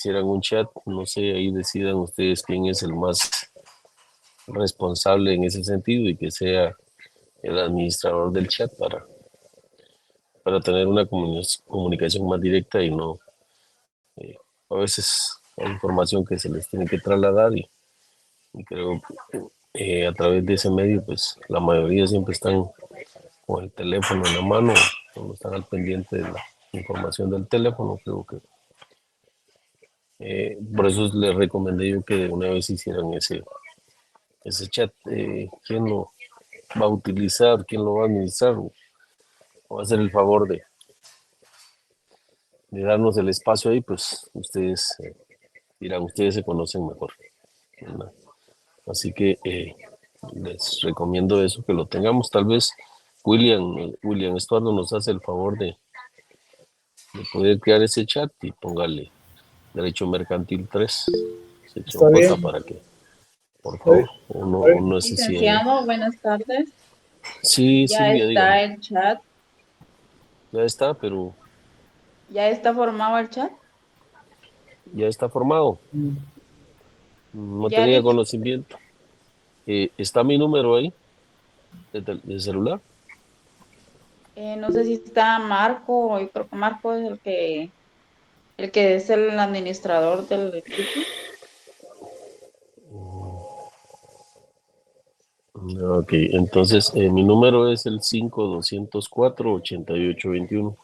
hicieran un chat, no sé, ahí decidan ustedes quién es el más responsable en ese sentido y que sea el administrador del chat para tener una comunicación más directa y no, a veces hay información que se les tiene que trasladar y creo que a través de ese medio, pues la mayoría siempre están con el teléfono en la mano, no están al pendiente de la información del teléfono, creo que por eso les recomendé yo que de una vez hicieran ese chat. ¿Quién lo va a utilizar? ¿Quién lo va a administrar? ¿O va a hacer el favor de darnos el espacio ahí? Pues ustedes dirán, ustedes se conocen mejor, ¿verdad? Así que les recomiendo eso, que lo tengamos. Tal vez William Estuardo nos hace el favor de poder crear ese chat y póngale Derecho Mercantil 3, sección Está J, bien. para que, por Está favor, bien. uno se cierre. Licenciado, buenas tardes. Sí, Ya Silvia, dígame. está el chat, Ya está, pero ya está formado el chat. ya está formado. No Ya tenía le, conocimiento. ¿Está mi número ahí de celular? no sé si está Marco, yo creo que Marco es el que es el administrador del equipo. Ok, entonces mi número es el 5204-8821,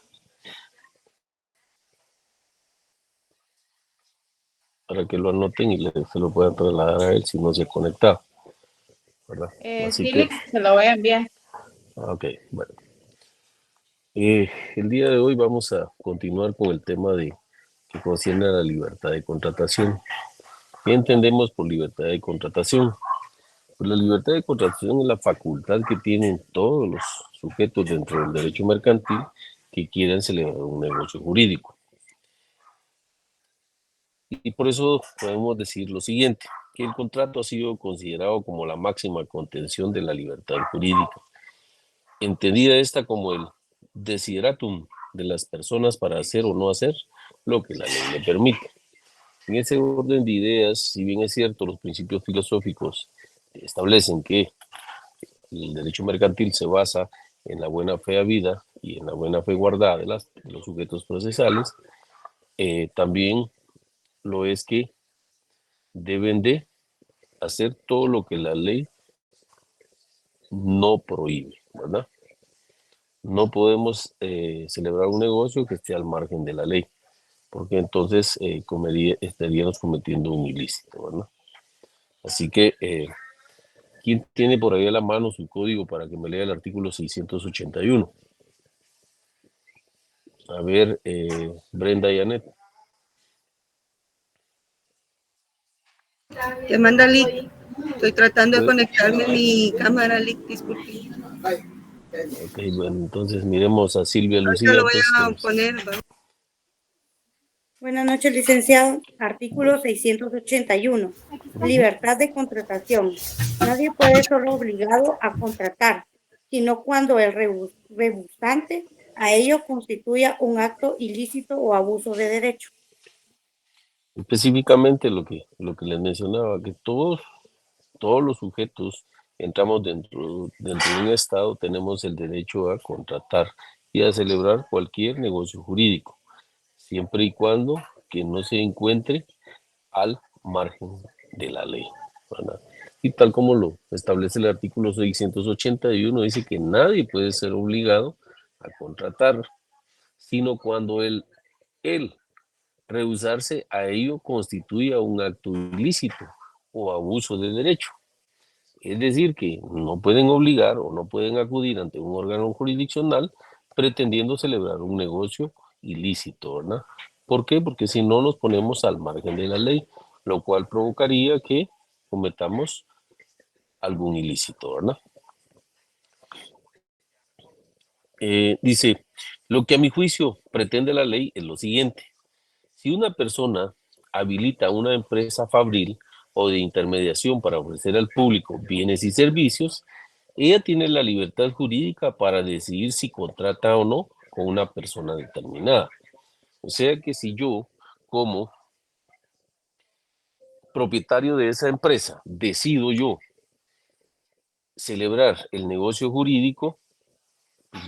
para que lo anoten y se lo puedan trasladar a él si no se ha conectado, ¿verdad? Así que, Se lo voy a enviar. ok, bueno. El día de hoy vamos a continuar con el tema que concierne a la libertad de contratación. ¿Qué entendemos por libertad de contratación? Pues la libertad de contratación es la facultad que tienen todos los sujetos dentro del derecho mercantil que quieran celebrar un negocio jurídico. Y por eso podemos decir lo siguiente, que el contrato ha sido considerado como la máxima contención de la libertad jurídica, entendida esta como el desideratum de las personas para hacer o no hacer lo que la ley le permite. En ese orden de ideas, si bien es cierto, los principios filosóficos establecen que el derecho mercantil se basa en la buena fe habida y en la buena fe guardada de los sujetos procesales, también lo es que deben de hacer todo lo que la ley no prohíbe, ¿verdad? No podemos celebrar un negocio que esté al margen de la ley, porque entonces estaríamos cometiendo un ilícito, ¿verdad? Así que, ¿quién tiene por ahí a la mano su código para que me lea el artículo 681? A ver, Brenda y Anet. Te manda Lick. Estoy tratando de conectarme a mi cámara, Lick, disculpe. Ok, bueno, entonces miremos a Silvia Ahorita Lucía. lo voy a Pues, poner. Buenas noches, licenciado. Artículo 681. Libertad de contratación. Nadie puede ser obligado a contratar, sino cuando el rebuscante a ello constituya un acto ilícito o abuso de derecho. específicamente lo que les mencionaba, que todos los sujetos entramos dentro de un Estado, tenemos el derecho a contratar y a celebrar cualquier negocio jurídico, siempre y cuando que no se encuentre al margen de la ley, ¿verdad? Y tal como lo establece el artículo 681, dice que nadie puede ser obligado a contratar, sino cuando él rehusarse a ello constituya un acto ilícito o abuso de derecho. Es decir, que no pueden obligar o no pueden acudir ante un órgano jurisdiccional pretendiendo celebrar un negocio ilícito, ¿verdad? ¿Por qué? Porque si no nos ponemos al margen de la ley, lo cual provocaría que cometamos algún ilícito, ¿verdad? Dice, lo que a mi juicio pretende la ley es lo siguiente. Si una persona habilita una empresa fabril o de intermediación para ofrecer al público bienes y servicios, ella tiene la libertad jurídica para decidir si contrata o no con una persona determinada. O sea que si yo, como propietario de esa empresa decido yo celebrar el negocio jurídico,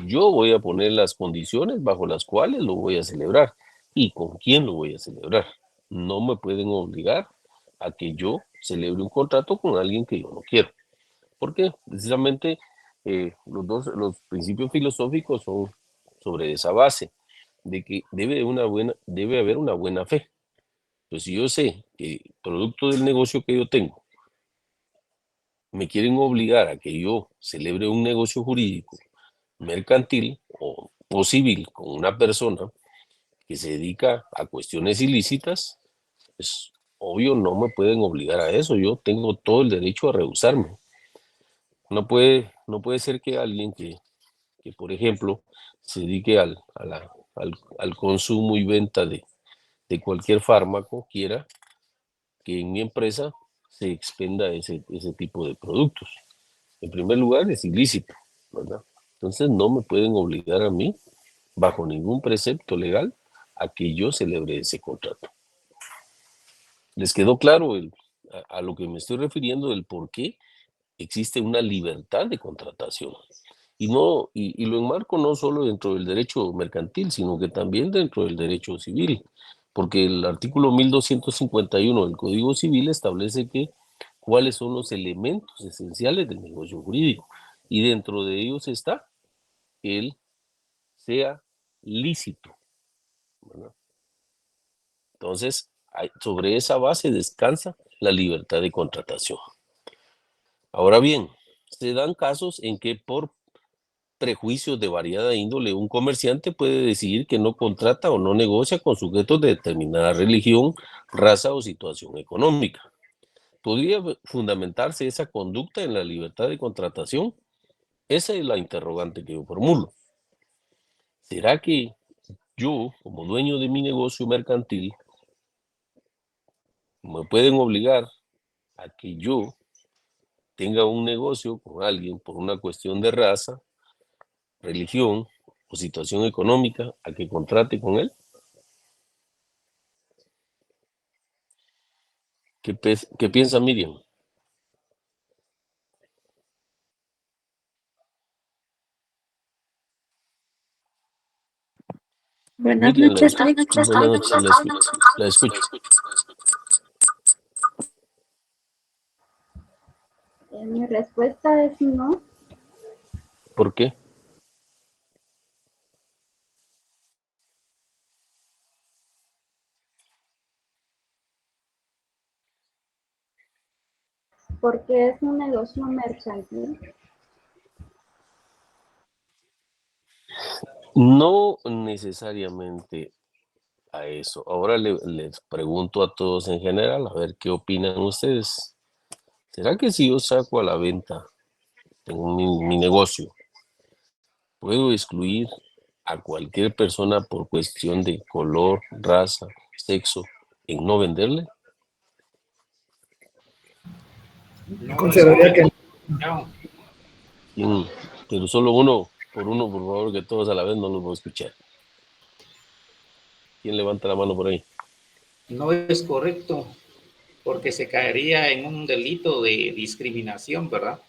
yo voy a poner las condiciones bajo las cuales lo voy a celebrar y con quién lo voy a celebrar. No me pueden obligar a que yo celebre un contrato con alguien que yo no quiero. Porque precisamente los principios filosóficos son sobre esa base, de que debe haber una buena fe. Pues si yo sé que producto del negocio que yo tengo, me quieren obligar a que yo celebre un negocio jurídico, mercantil o civil con una persona que se dedica a cuestiones ilícitas, pues obvio no me pueden obligar a eso. Yo tengo todo el derecho a rehusarme. No puede ser que alguien que, por ejemplo, se dedique al consumo y venta de cualquier fármaco, quiera que en mi empresa se expenda ese tipo de productos. En primer lugar, es ilícito, ¿verdad? Entonces no me pueden obligar a mí, bajo ningún precepto legal, a que yo celebre ese contrato. ¿Les quedó claro a lo que me estoy refiriendo, del por qué existe una libertad de contratación? Y lo enmarco no solo dentro del derecho mercantil, sino que también dentro del derecho civil, porque el artículo 1251 del Código Civil establece que cuáles son los elementos esenciales del negocio jurídico, y dentro de ellos está el sea lícito, ¿verdad? Entonces, sobre esa base descansa la libertad de contratación. Ahora bien, se dan casos en que por prejuicios de variada índole, un comerciante puede decidir que no contrata o no negocia con sujetos de determinada religión, raza o situación económica. ¿Podría fundamentarse esa conducta en la libertad de contratación? Esa es la interrogante que yo formulo. ¿Será que yo, como dueño de mi negocio mercantil, me pueden obligar a que yo tenga un negocio con alguien por una cuestión de raza, religión o situación económica, a que contrate con él? ¿Qué piensa Miriam? Buenas Miriam, noches. buenas noches, la escucho. Mi respuesta es no, ¿Por qué? porque es un negocio mercantil. No necesariamente a eso. Ahora les pregunto a todos en general, a ver qué opinan ustedes. ¿Será que si yo saco a la venta, tengo mi negocio, puedo excluir a cualquier persona por cuestión de color, raza, sexo, en no venderle? Consideraría que no. Pero solo uno, por favor, que todos a la vez no los voy a escuchar. ¿Quién levanta la mano por ahí? No es correcto, porque se caería en un delito de discriminación, ¿verdad?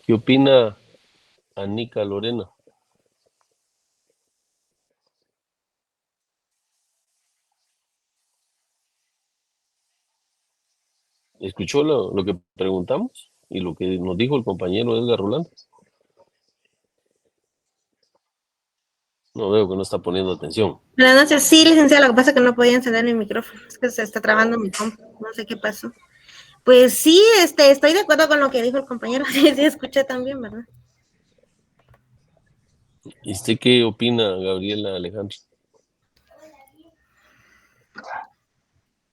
¿Qué opina Anica Lorena? ¿Escuchó lo que preguntamos y lo que nos dijo el compañero Edgar Rolando? No, veo que no está poniendo atención. Buenas noches, sí, licenciada, lo que pasa es que no podía encender mi micrófono, es que se está trabando mi compu, no sé qué pasó. Pues sí, estoy de acuerdo con lo que dijo el compañero, sí, escuché también, ¿verdad? ¿Y usted qué opina, Gabriela Alejandro?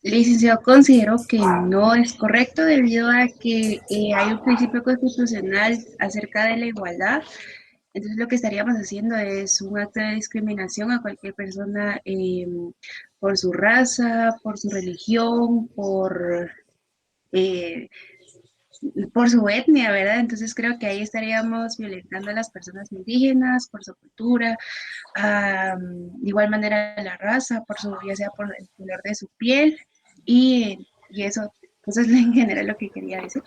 Licenciado, considero que no es correcto debido a que hay un principio constitucional acerca de la igualdad. Entonces lo que estaríamos haciendo es un acto de discriminación a cualquier persona por su raza, por su religión, eh, por su etnia, ¿verdad? Entonces creo que ahí estaríamos violentando a las personas indígenas por su cultura, de igual manera la raza, ya sea por el color de su piel. y eso, pues es en general lo que quería decir.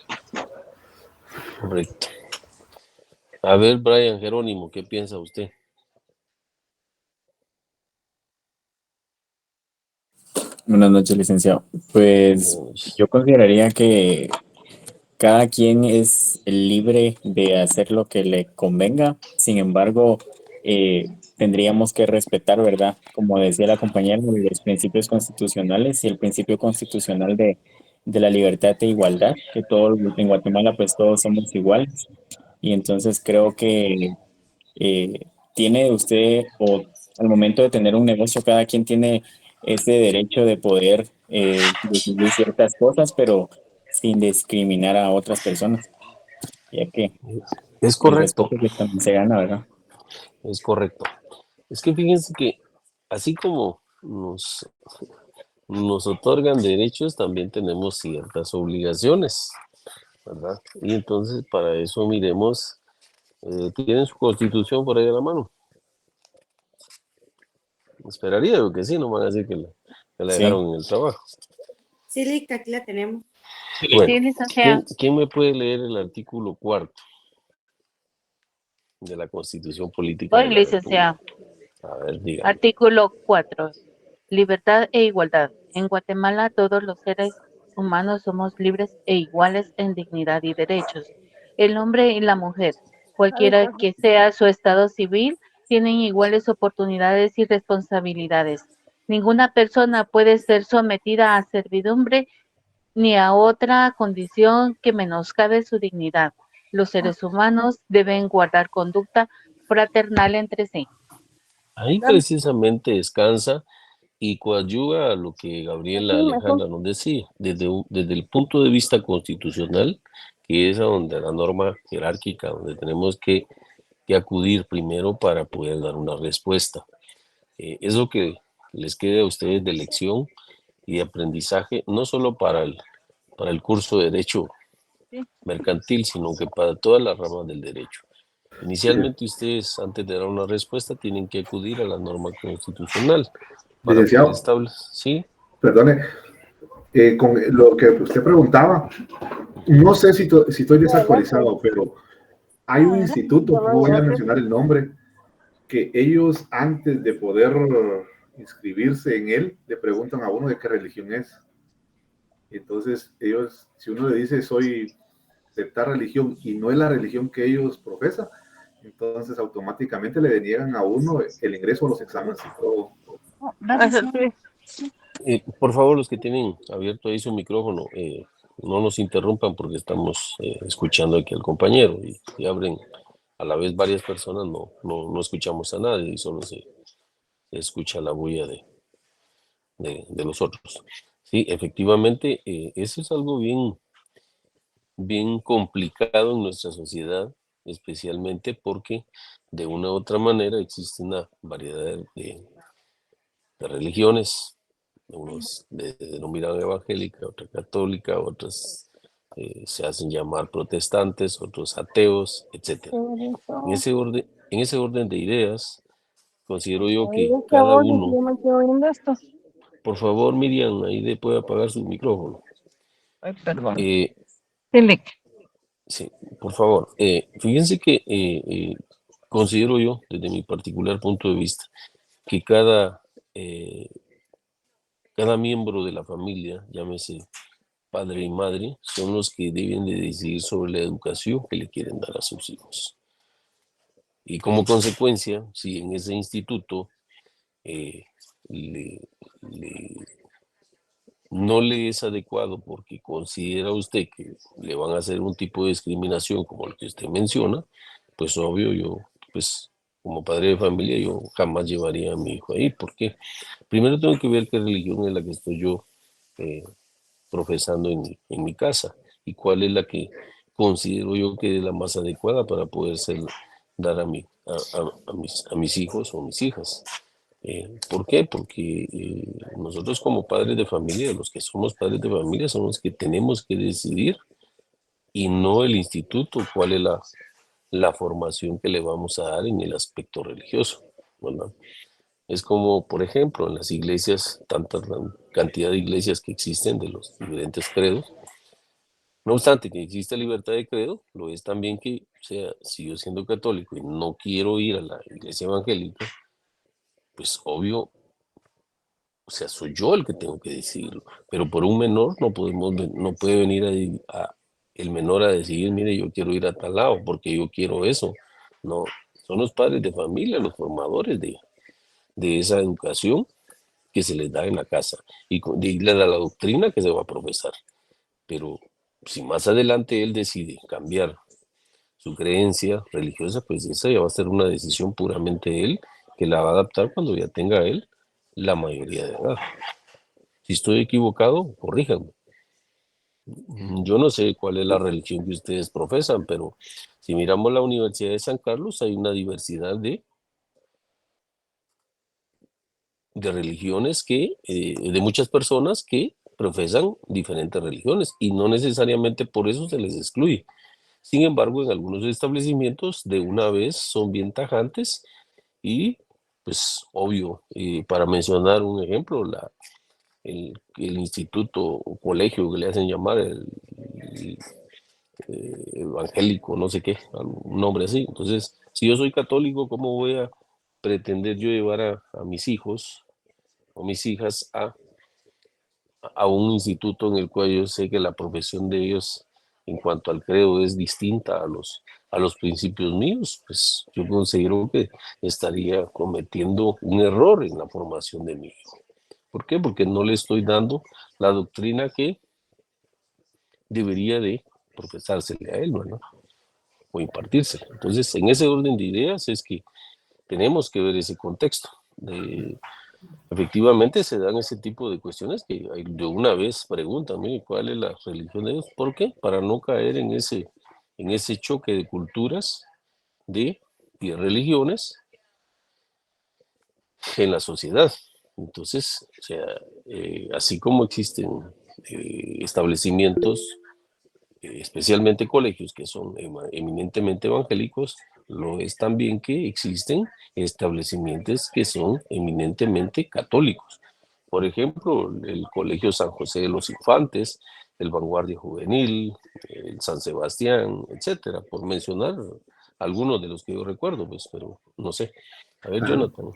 Correcto. A ver, Brian Jerónimo, ¿qué piensa usted? Buenas noches, licenciado. Pues yo consideraría que cada quien es libre de hacer lo que le convenga. Sin embargo, tendríamos que respetar, ¿verdad? Como decía la compañera, los principios constitucionales y el principio constitucional de la libertad e igualdad, que todos en Guatemala pues todos somos iguales. Y entonces creo que tiene usted, o al momento de tener un negocio, cada quien tiene ese derecho de poder decidir ciertas cosas, pero sin discriminar a otras personas, ya que Es el correcto, respeto que también se gana, ¿verdad? es correcto. Es que fíjense que así como nos otorgan derechos, también tenemos ciertas obligaciones, ¿verdad? Y entonces para eso miremos, tienen su constitución por ahí a la mano. Esperaría yo que sí, no van a decir que la Sí. dejaron en el trabajo. Sí, Lic, aquí la tenemos. Bueno, Sí, licenciada. ¿quién me puede leer el artículo 4 de la Constitución Política de Hoy, la República? licenciada. A ver, dígame. Artículo 4. Libertad e igualdad. En Guatemala todos los seres humanos somos libres e iguales en dignidad y derechos. El hombre y la mujer, cualquiera que sea su estado civil, tienen iguales oportunidades y responsabilidades. Ninguna persona puede ser sometida a servidumbre ni a otra condición que menoscabe su dignidad. Los seres humanos deben guardar conducta fraternal entre sí. Ahí precisamente descansa y coadyuva a lo que Gabriela Alejandra nos decía, desde el punto de vista constitucional, que es a donde la norma jerárquica, donde tenemos que acudir primero para poder dar una respuesta. Es lo que les quede a ustedes de lección y de aprendizaje, no solo para el curso de Derecho Mercantil, sino que para todas las ramas del derecho. Inicialmente ustedes, antes de dar una respuesta, tienen que acudir a la norma constitucional para Licenciado, poder establecer, ¿sí? perdone, con lo que usted preguntaba, no sé si estoy desactualizado, pero hay un instituto, no voy a mencionar el nombre, que ellos antes de poder inscribirse en él, le preguntan a uno de qué religión es. Entonces ellos, si uno le dice soy de tal religión y no es la religión que ellos profesan, entonces automáticamente le deniegan a uno el ingreso a los exámenes y todo. Por favor, los que tienen abierto ahí su micrófono, no nos interrumpan porque estamos escuchando aquí al compañero y abren a la vez varias personas, no escuchamos a nadie y solo se escucha la bulla de los otros. Sí, efectivamente, eso es algo bien complicado en nuestra sociedad, especialmente porque de una u otra manera existe una variedad de religiones, unos de denominación evangélica, otra católica, otras se hacen llamar protestantes, otros ateos, etc. En ese orden de ideas, considero yo que cada uno... Por favor, Miriam, ahí puede apagar su micrófono. Ay, perdón. Sí, por favor. Fíjense que considero yo, desde mi particular punto de vista, que cada miembro de la familia, llámese padre y madre, son los que deben de decidir sobre la educación que le quieren dar a sus hijos. Y como consecuencia, si en ese instituto no le es adecuado porque considera usted que le van a hacer un tipo de discriminación como el que usted menciona, pues obvio yo, pues como padre de familia, yo jamás llevaría a mi hijo ahí. ¿Por qué? Primero tengo que ver qué religión es la que estoy yo profesando en mi casa y cuál es la que considero yo que es la más adecuada para poder dar a mis hijos o mis hijas. ¿Por qué? Porque nosotros como padres de familia, los que somos padres de familia, somos los que tenemos que decidir y no el instituto cuál es la formación que le vamos a dar en el aspecto religioso, ¿verdad? Es como, por ejemplo, en las iglesias, tanta cantidad de iglesias que existen de los diferentes credos. No obstante que existe libertad de credo, lo es también que, o sea, si yo siendo católico y no quiero ir a la iglesia evangélica, pues obvio, o sea, soy yo el que tengo que decidirlo. Pero por un menor no puede venir el menor a decidir, mire, yo quiero ir a tal lado porque yo quiero eso. No, son los padres de familia, los formadores de esa educación que se les da en la casa y les da la doctrina que se va a profesar. Pero si más adelante él decide cambiar su creencia religiosa, pues esa ya va a ser una decisión puramente él, que la va a adaptar cuando ya tenga él la mayoría de edad. Si estoy equivocado, corríjanme. Yo no sé cuál es la religión que ustedes profesan, pero si miramos la Universidad de San Carlos, hay una diversidad de religiones de muchas personas que profesan diferentes religiones y no necesariamente por eso se les excluye. Sin embargo, en algunos establecimientos de una vez son bien tajantes y, pues, obvio, para mencionar un ejemplo, el instituto o colegio que le hacen llamar el evangélico, no sé qué, un nombre así. Entonces, si yo soy católico, ¿cómo voy a pretender yo llevar a mis hijos o mis hijas a un instituto en el cual yo sé que la profesión de ellos en cuanto al credo es distinta a los principios míos? Pues yo considero que estaría cometiendo un error en la formación de mi hijo. ¿Por qué? Porque no le estoy dando la doctrina que debería de profesársele a él, ¿no? O impartírsele. Entonces, en ese orden de ideas es que tenemos que ver ese contexto. Efectivamente se dan ese tipo de cuestiones que de una vez preguntan, ¿cuál es la religión de Dios? ¿Por qué? Para no caer en ese choque de culturas y religiones en la sociedad. Entonces, o sea, así como existen establecimientos, especialmente colegios que son eminentemente evangélicos, lo es también que existen establecimientos que son eminentemente católicos. Por ejemplo, el Colegio San José de los Infantes, el Vanguardia Juvenil, el San Sebastián, etcétera, por mencionar algunos de los que yo recuerdo, pues, pero no sé. A ver, Jonathan.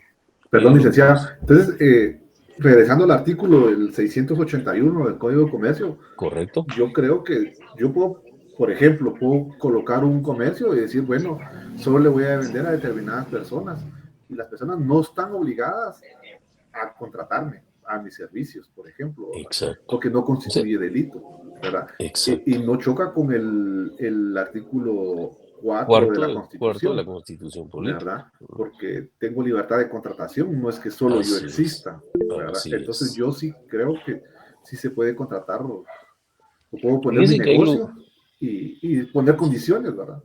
Perdón, licenciada. Entonces, regresando al artículo del 681 del Código de Comercio. Correcto. Yo creo que yo puedo, por ejemplo, puedo colocar un comercio y decir, bueno, solo le voy a vender a determinadas personas. Y las personas no están obligadas a contratarme a mis servicios, por ejemplo. Exacto. Porque no constituye delito, ¿verdad? Y no choca con el artículo 4 de la Constitución. Cuarto de la Constitución política. ¿Verdad? Porque tengo libertad de contratación, no es que solo yo exista, ¿verdad? Entonces yo sí creo que sí se puede contratar, o puedo poner mi negocio y poner condiciones, ¿verdad?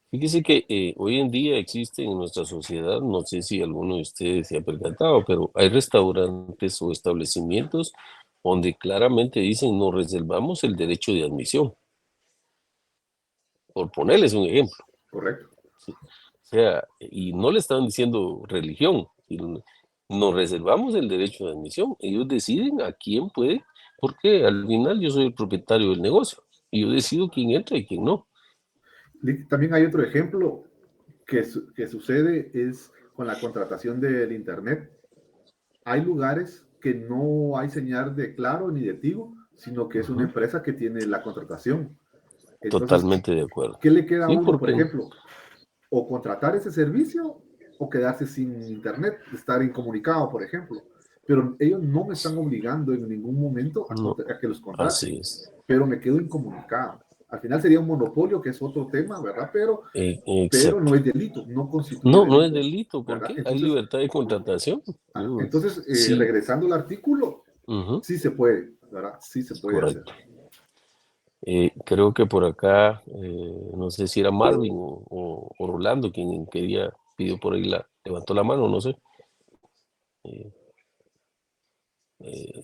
Fíjese que hoy en día existe en nuestra sociedad, no sé si alguno de ustedes se ha percatado, pero hay restaurantes o establecimientos donde claramente dicen no reservamos el derecho de admisión. Por ponerles un ejemplo. Correcto. Sí. O sea, y no le están diciendo religión, nos reservamos el derecho de admisión. Ellos deciden a quién puede, porque al final yo soy el propietario del negocio y yo decido quién entra y quién no. También hay otro ejemplo que sucede es con la contratación del Internet. Hay lugares que no hay señal de Claro ni de Tigo, sino que es una empresa que tiene la contratación. Entonces, totalmente de acuerdo. ¿Qué le queda a uno, por ejemplo? O contratar ese servicio o quedarse sin internet, estar incomunicado, por ejemplo. Pero ellos no me están obligando en ningún momento a que los contrate. Así es. Pero me quedo incomunicado. Al final sería un monopolio, que es otro tema, ¿verdad? Pero no es delito, no constituye delito. No es delito, porque hay libertad de contratación. Entonces, regresando al artículo, sí se puede, ¿verdad? Sí se puede hacer. Creo que por acá, no sé si era Marvin o Rolando quien pidió por ahí, levantó la mano, no sé.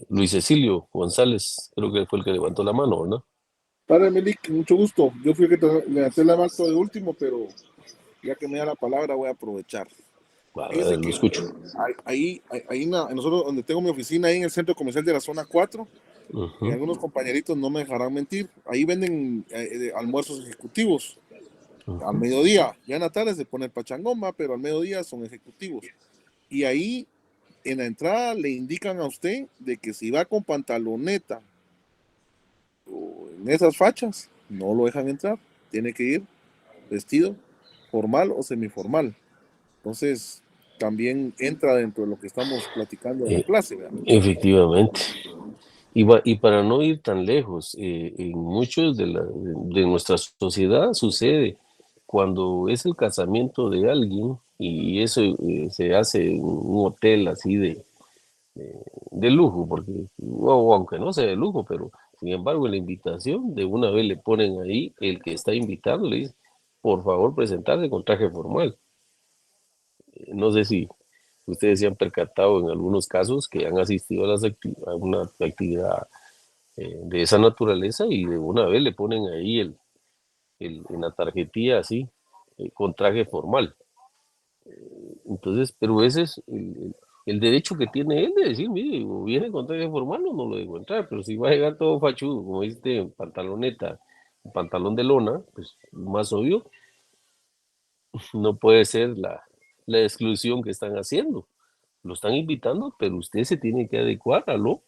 Luis Cecilio González, creo que fue el que levantó la mano, ¿no? Padre Melik, mucho gusto. Yo fui el que levanté la mano de último, pero ya que me da la palabra voy a aprovechar. Fíjese Lo que escucho. Nosotros, donde tengo mi oficina, ahí en el centro comercial de la zona 4, Ujú. algunos compañeritos no me dejarán mentir, ahí venden almuerzos ejecutivos al mediodía. Ya en la tarde se pone el pachangoma, pero al mediodía son ejecutivos. Y ahí en la entrada le indican a usted de que si va con pantaloneta o en esas fachas, no lo dejan entrar. Tiene que ir vestido formal o semiformal. Entonces, también entra dentro de lo que estamos platicando de la clase, ¿verdad? Efectivamente. Y para no ir tan lejos, en muchos de nuestra sociedad sucede cuando es el casamiento de alguien y eso se hace en un hotel así de lujo, porque, o aunque no sea de lujo, pero sin embargo en la invitación de una vez le ponen ahí el que está invitado, le dice, por favor presentarse con traje formal. No sé si ustedes se han percatado en algunos casos que han asistido a una actividad de esa naturaleza y de una vez le ponen ahí en la tarjetilla así, con traje formal. Entonces, pero ese es el derecho que tiene él de decir, mire, o viene con traje formal o no lo dejo entrar, pero si va a llegar todo fachudo, como dice, pantaloneta, pantalón de lona, pues más obvio, no puede ser la exclusión que están haciendo. Lo están invitando, pero usted se tiene que adecuar a lo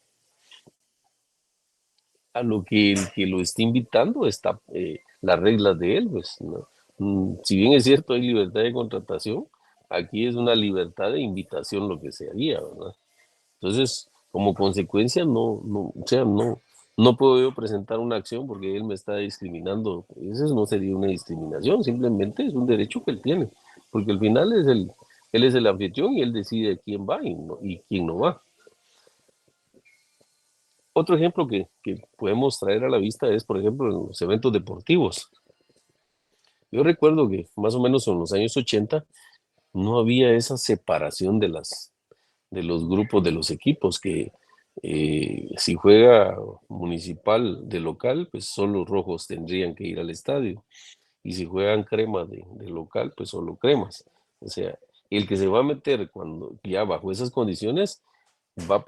que el que lo está invitando está las reglas de él, pues, ¿no? Si bien es cierto hay libertad de contratación, aquí es una libertad de invitación lo que se haría, ¿verdad? Entonces, como consecuencia, o sea, no puedo yo presentar una acción porque él me está discriminando. Eso no sería una discriminación, simplemente es un derecho que él tiene, porque al final él es el anfitrión y él decide quién va y quién no va. Otro ejemplo que podemos traer a la vista es, por ejemplo, en los eventos deportivos. Yo recuerdo que más o menos en los años 80 no había esa separación de los grupos de los equipos, que si juega Municipal de local, pues solo los rojos tendrían que ir al estadio. Y si juegan Crema de local, pues solo Cremas. O sea, el que se va a meter cuando ya bajo esas condiciones va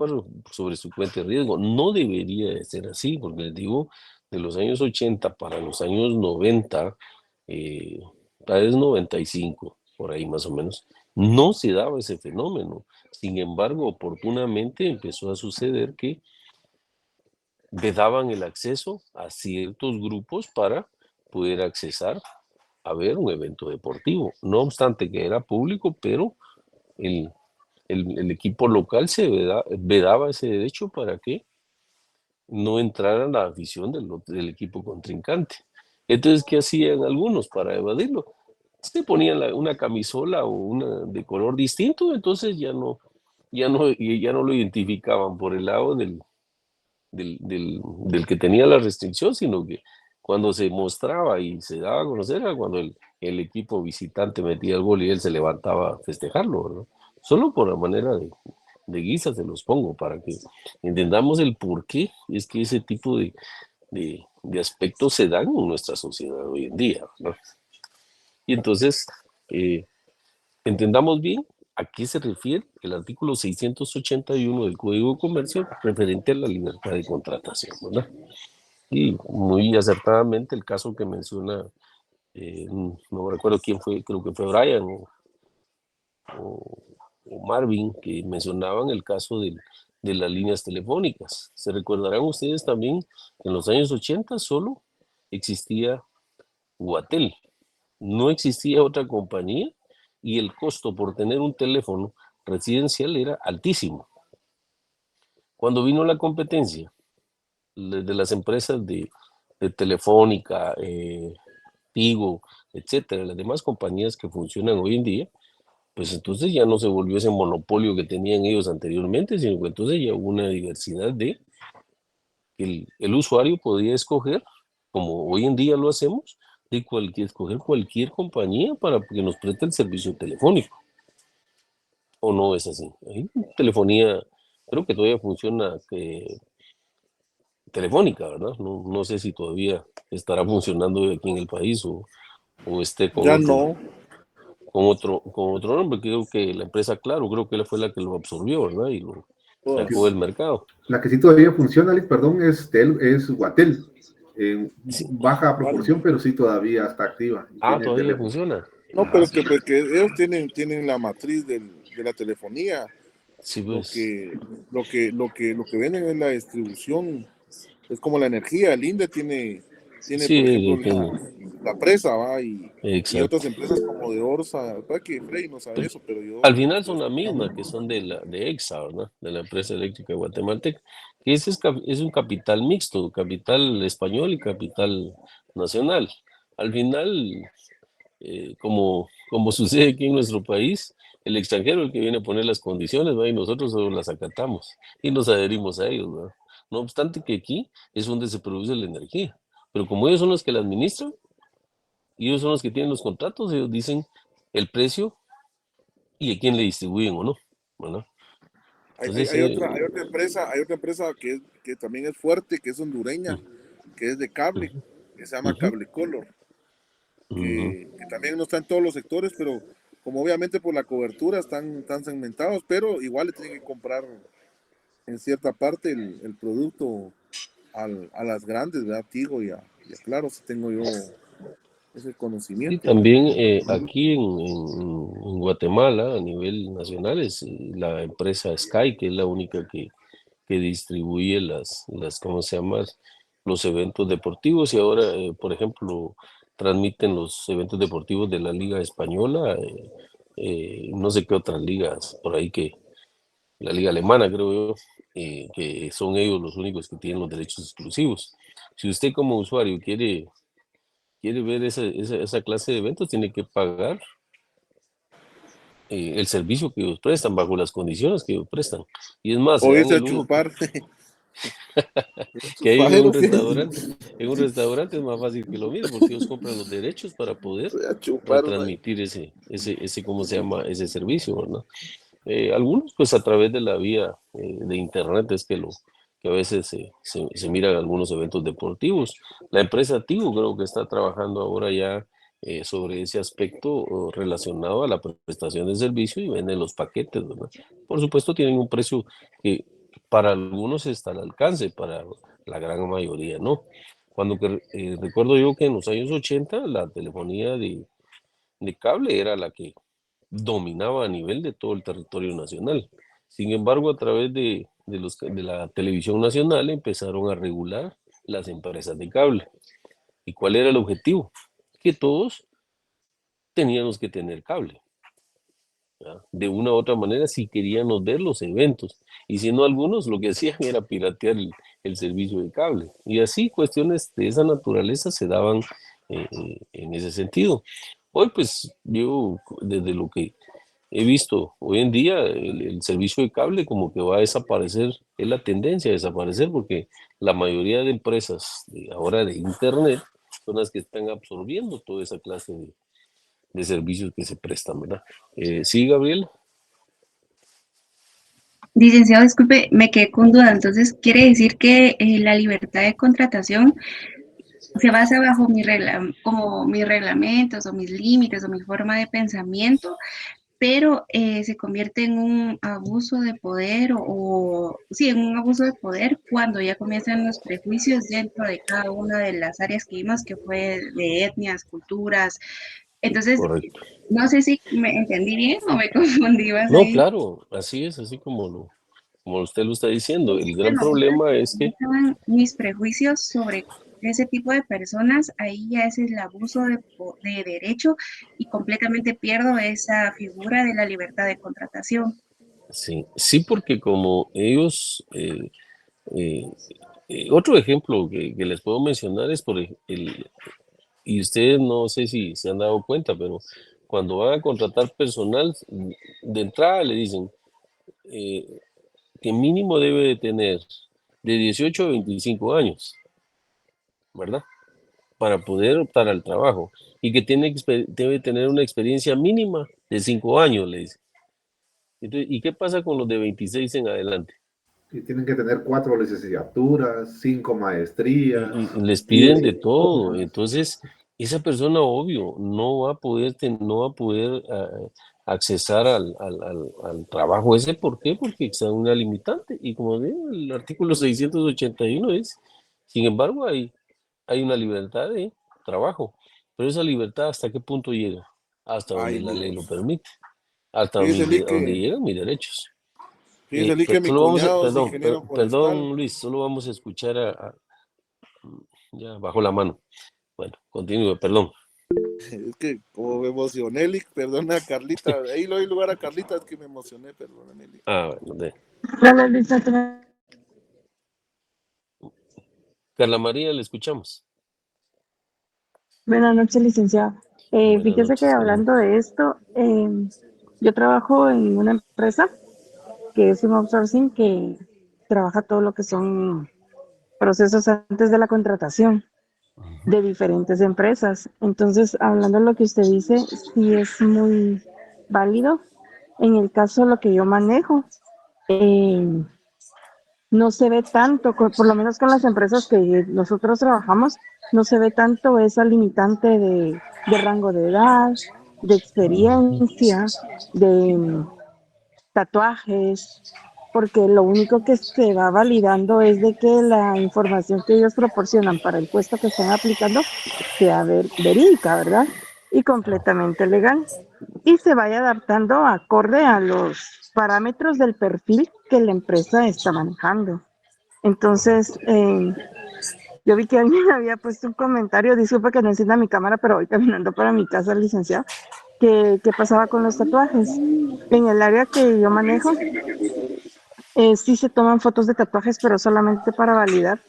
sobre su cuenta de riesgo. No debería de ser así, porque les digo, de los años 80 para los años 90, tal vez 95, por ahí más o menos, no se daba ese fenómeno. Sin embargo, oportunamente empezó a suceder que vedaban el acceso a ciertos grupos para poder accesar a ver un evento deportivo. No obstante que era público, pero el equipo local se vedaba ese derecho para que no entrara la afición del equipo contrincante. Entonces, ¿qué hacían algunos para evadirlo? Se ponían una camisola o una de color distinto, entonces ya no lo identificaban por el lado del que tenía la restricción, sino que cuando se mostraba y se daba a conocer era cuando el equipo visitante metía el gol y él se levantaba a festejarlo, ¿no? Solo por la manera de guisa se los pongo, para que entendamos el por qué es que ese tipo de aspectos se dan en nuestra sociedad hoy en día, ¿no? Y entonces, entendamos bien a qué se refiere el artículo 681 del Código de Comercio referente a la libertad de contratación, ¿verdad? Y muy acertadamente el caso que menciona, no recuerdo quién fue, creo que fue Brian o Marvin, que mencionaban el caso de las líneas telefónicas. Se recordarán ustedes también que en los años 80 solo existía Guatel, no existía otra compañía y el costo por tener un teléfono residencial era altísimo. Cuando vino la competencia de las empresas de Telefónica, Tigo, etcétera, las demás compañías que funcionan hoy en día, pues entonces ya no se volvió ese monopolio que tenían ellos anteriormente, sino que entonces ya hubo una diversidad de el usuario podía escoger, como hoy en día lo hacemos, de escoger cualquier compañía para que nos preste el servicio telefónico. ¿O no es así? Hay telefonía, creo que todavía funciona Telefónica, ¿verdad? No sé si todavía estará funcionando aquí en el país o esté con Ya otro. no. con otro nombre. Creo que la empresa Claro, creo que fue la que lo absorbió, ¿verdad? Y lo sacó del mercado. La que sí todavía funciona, Alex, perdón, es Guatel. En baja proporción, pero sí todavía está activa. Todavía funciona. No, pero que ellos tienen la matriz de la telefonía. Sí, pues. Lo que venden es la distribución. Es como la energía. El INDE tiene por ejemplo, la presa, ¿va? Y otras empresas como de Orsa. Para que Frey no sabe eso, pero yo... Al final son la misma, que son de EXA, ¿verdad? De la empresa eléctrica guatemalteca. Que ese es un capital mixto, capital español y capital nacional. Al final, como sucede aquí en nuestro país, el extranjero es el que viene a poner las condiciones, ¿va? Y nosotros solo las acatamos y nos adherimos a ellos, ¿verdad? No obstante que aquí es donde se produce la energía. Pero como ellos son los que la administran, y ellos son los que tienen los contratos, ellos dicen el precio y a quién le distribuyen o no, ¿verdad? Entonces, hay otra empresa que también es fuerte, que es hondureña, que es de cable, que se llama Cable Color, que también no está en todos los sectores, pero como obviamente por la cobertura están segmentados, pero igual le tienen que comprar en cierta parte el producto a las grandes, ¿verdad? Tigo y a Claro, si tengo yo ese conocimiento. Y también aquí en Guatemala, a nivel nacional, es la empresa Sky, que es la única que distribuye ¿cómo se llama? Los eventos deportivos, y ahora, por ejemplo, transmiten los eventos deportivos de la Liga Española, no sé qué otras ligas por ahí, que la Liga Alemana, creo yo, que son ellos los únicos que tienen los derechos exclusivos. Si usted como usuario quiere ver esa clase de eventos, tiene que pagar el servicio que ellos prestan, bajo las condiciones que ellos prestan. Y es más, o irse a chupar. Que hay en un restaurante es más fácil que lo mismo, porque ellos compran los derechos para poder transmitir ese ¿cómo se llama? Ese servicio, ¿verdad? Algunos, pues a través de la vía de internet es que a veces se miran algunos eventos deportivos. La empresa Tigo creo que está trabajando ahora ya sobre ese aspecto relacionado a la prestación de servicio, y venden los paquetes, ¿verdad? Por supuesto tienen un precio que para algunos está al alcance, para la gran mayoría no. Recuerdo yo que en los años 80 la telefonía de cable era la que dominaba a nivel de todo el territorio nacional. Sin embargo, a través de la televisión nacional empezaron a regular las empresas de cable. ¿Y cuál era el objetivo? Que todos teníamos que tener cable, ¿verdad? De una u otra manera, si queríamos ver los eventos. Y si no, algunos lo que hacían era piratear el servicio de cable. Y así cuestiones de esa naturaleza se daban en ese sentido. Hoy, pues, yo, desde lo que he visto hoy en día, el servicio de cable como que va a desaparecer, es la tendencia a desaparecer, porque la mayoría de empresas ahora de internet son las que están absorbiendo toda esa clase de servicios que se prestan, ¿verdad? Sí, Gabriel. Licenciado, disculpe, me quedé con duda. Entonces, ¿quiere decir que la libertad de contratación se basa bajo como mis reglamentos o mis límites o mi forma de pensamiento, pero se convierte en un abuso de poder sí, en un abuso de poder cuando ya comienzan los prejuicios dentro de cada una de las áreas que vimos, que fue de etnias, culturas? Entonces, correcto. No sé si me entendí bien o me confundí más. No, claro, así es, así como usted lo está diciendo. El gran problema es que... Mis prejuicios sobre ese tipo de personas, ahí ya es el abuso de derecho y completamente pierdo esa figura de la libertad de contratación. Sí, porque como ellos... otro ejemplo que les puedo mencionar es y ustedes no sé si se han dado cuenta, pero cuando van a contratar personal, de entrada le dicen que mínimo debe de tener de 18 a 25 años, ¿verdad? Para poder optar al trabajo, y que debe tener una experiencia mínima de 5 años, le dicen. Entonces, ¿y qué pasa con los de 26 en adelante? Y tienen que tener 4 licenciaturas, 5 maestrías. Y les piden de todo. Entonces, esa persona, obvio, no va a poder, no va a poder accesar al trabajo ese. ¿Por qué? Porque está una limitante. Y como digo, el artículo 681 es, sin embargo, hay una libertad de trabajo. Pero esa libertad, ¿hasta qué punto llega? Hasta donde Ay, la ley lo Dios. permite. Hasta Fíjese, Lee, donde que, llegan mis derechos. fíjese, Lee, que mi Solo vamos a, cuñado es perdón, ingeniero forestal. perdón, Luis, solo vamos a escuchar ya bajo la mano. Bueno, continúe, perdón. Es que como me emocioné, Lee, perdona, Carlita. Ahí le doy lugar a Carlita, es que me emocioné, perdona, Lee. Bueno, Hola, licenciado. Carla María, le escuchamos. Buenas noches, licenciado. Buenas Fíjese que noches, Carla. hablando de esto, yo trabajo en una empresa que es un outsourcing que trabaja todo lo que son procesos antes de la contratación de diferentes empresas. Entonces, hablando de lo que usted dice, sí es muy válido. En el caso de lo que yo manejo, no se ve tanto, por lo menos con las empresas que nosotros trabajamos, no se ve tanto esa limitante de rango de edad, de experiencia, de tatuajes, porque lo único que se va validando es de que la información que ellos proporcionan para el puesto que están aplicando sea verídica, ¿verdad? Y completamente legal. Y se vaya adaptando acorde a los parámetros del perfil que la empresa está manejando. Entonces, yo vi que alguien había puesto un comentario, disculpa que no encienda mi cámara, pero voy caminando para mi casa, licenciado, que pasaba con los tatuajes. En el área que yo manejo, sí se toman fotos de tatuajes, pero solamente para validar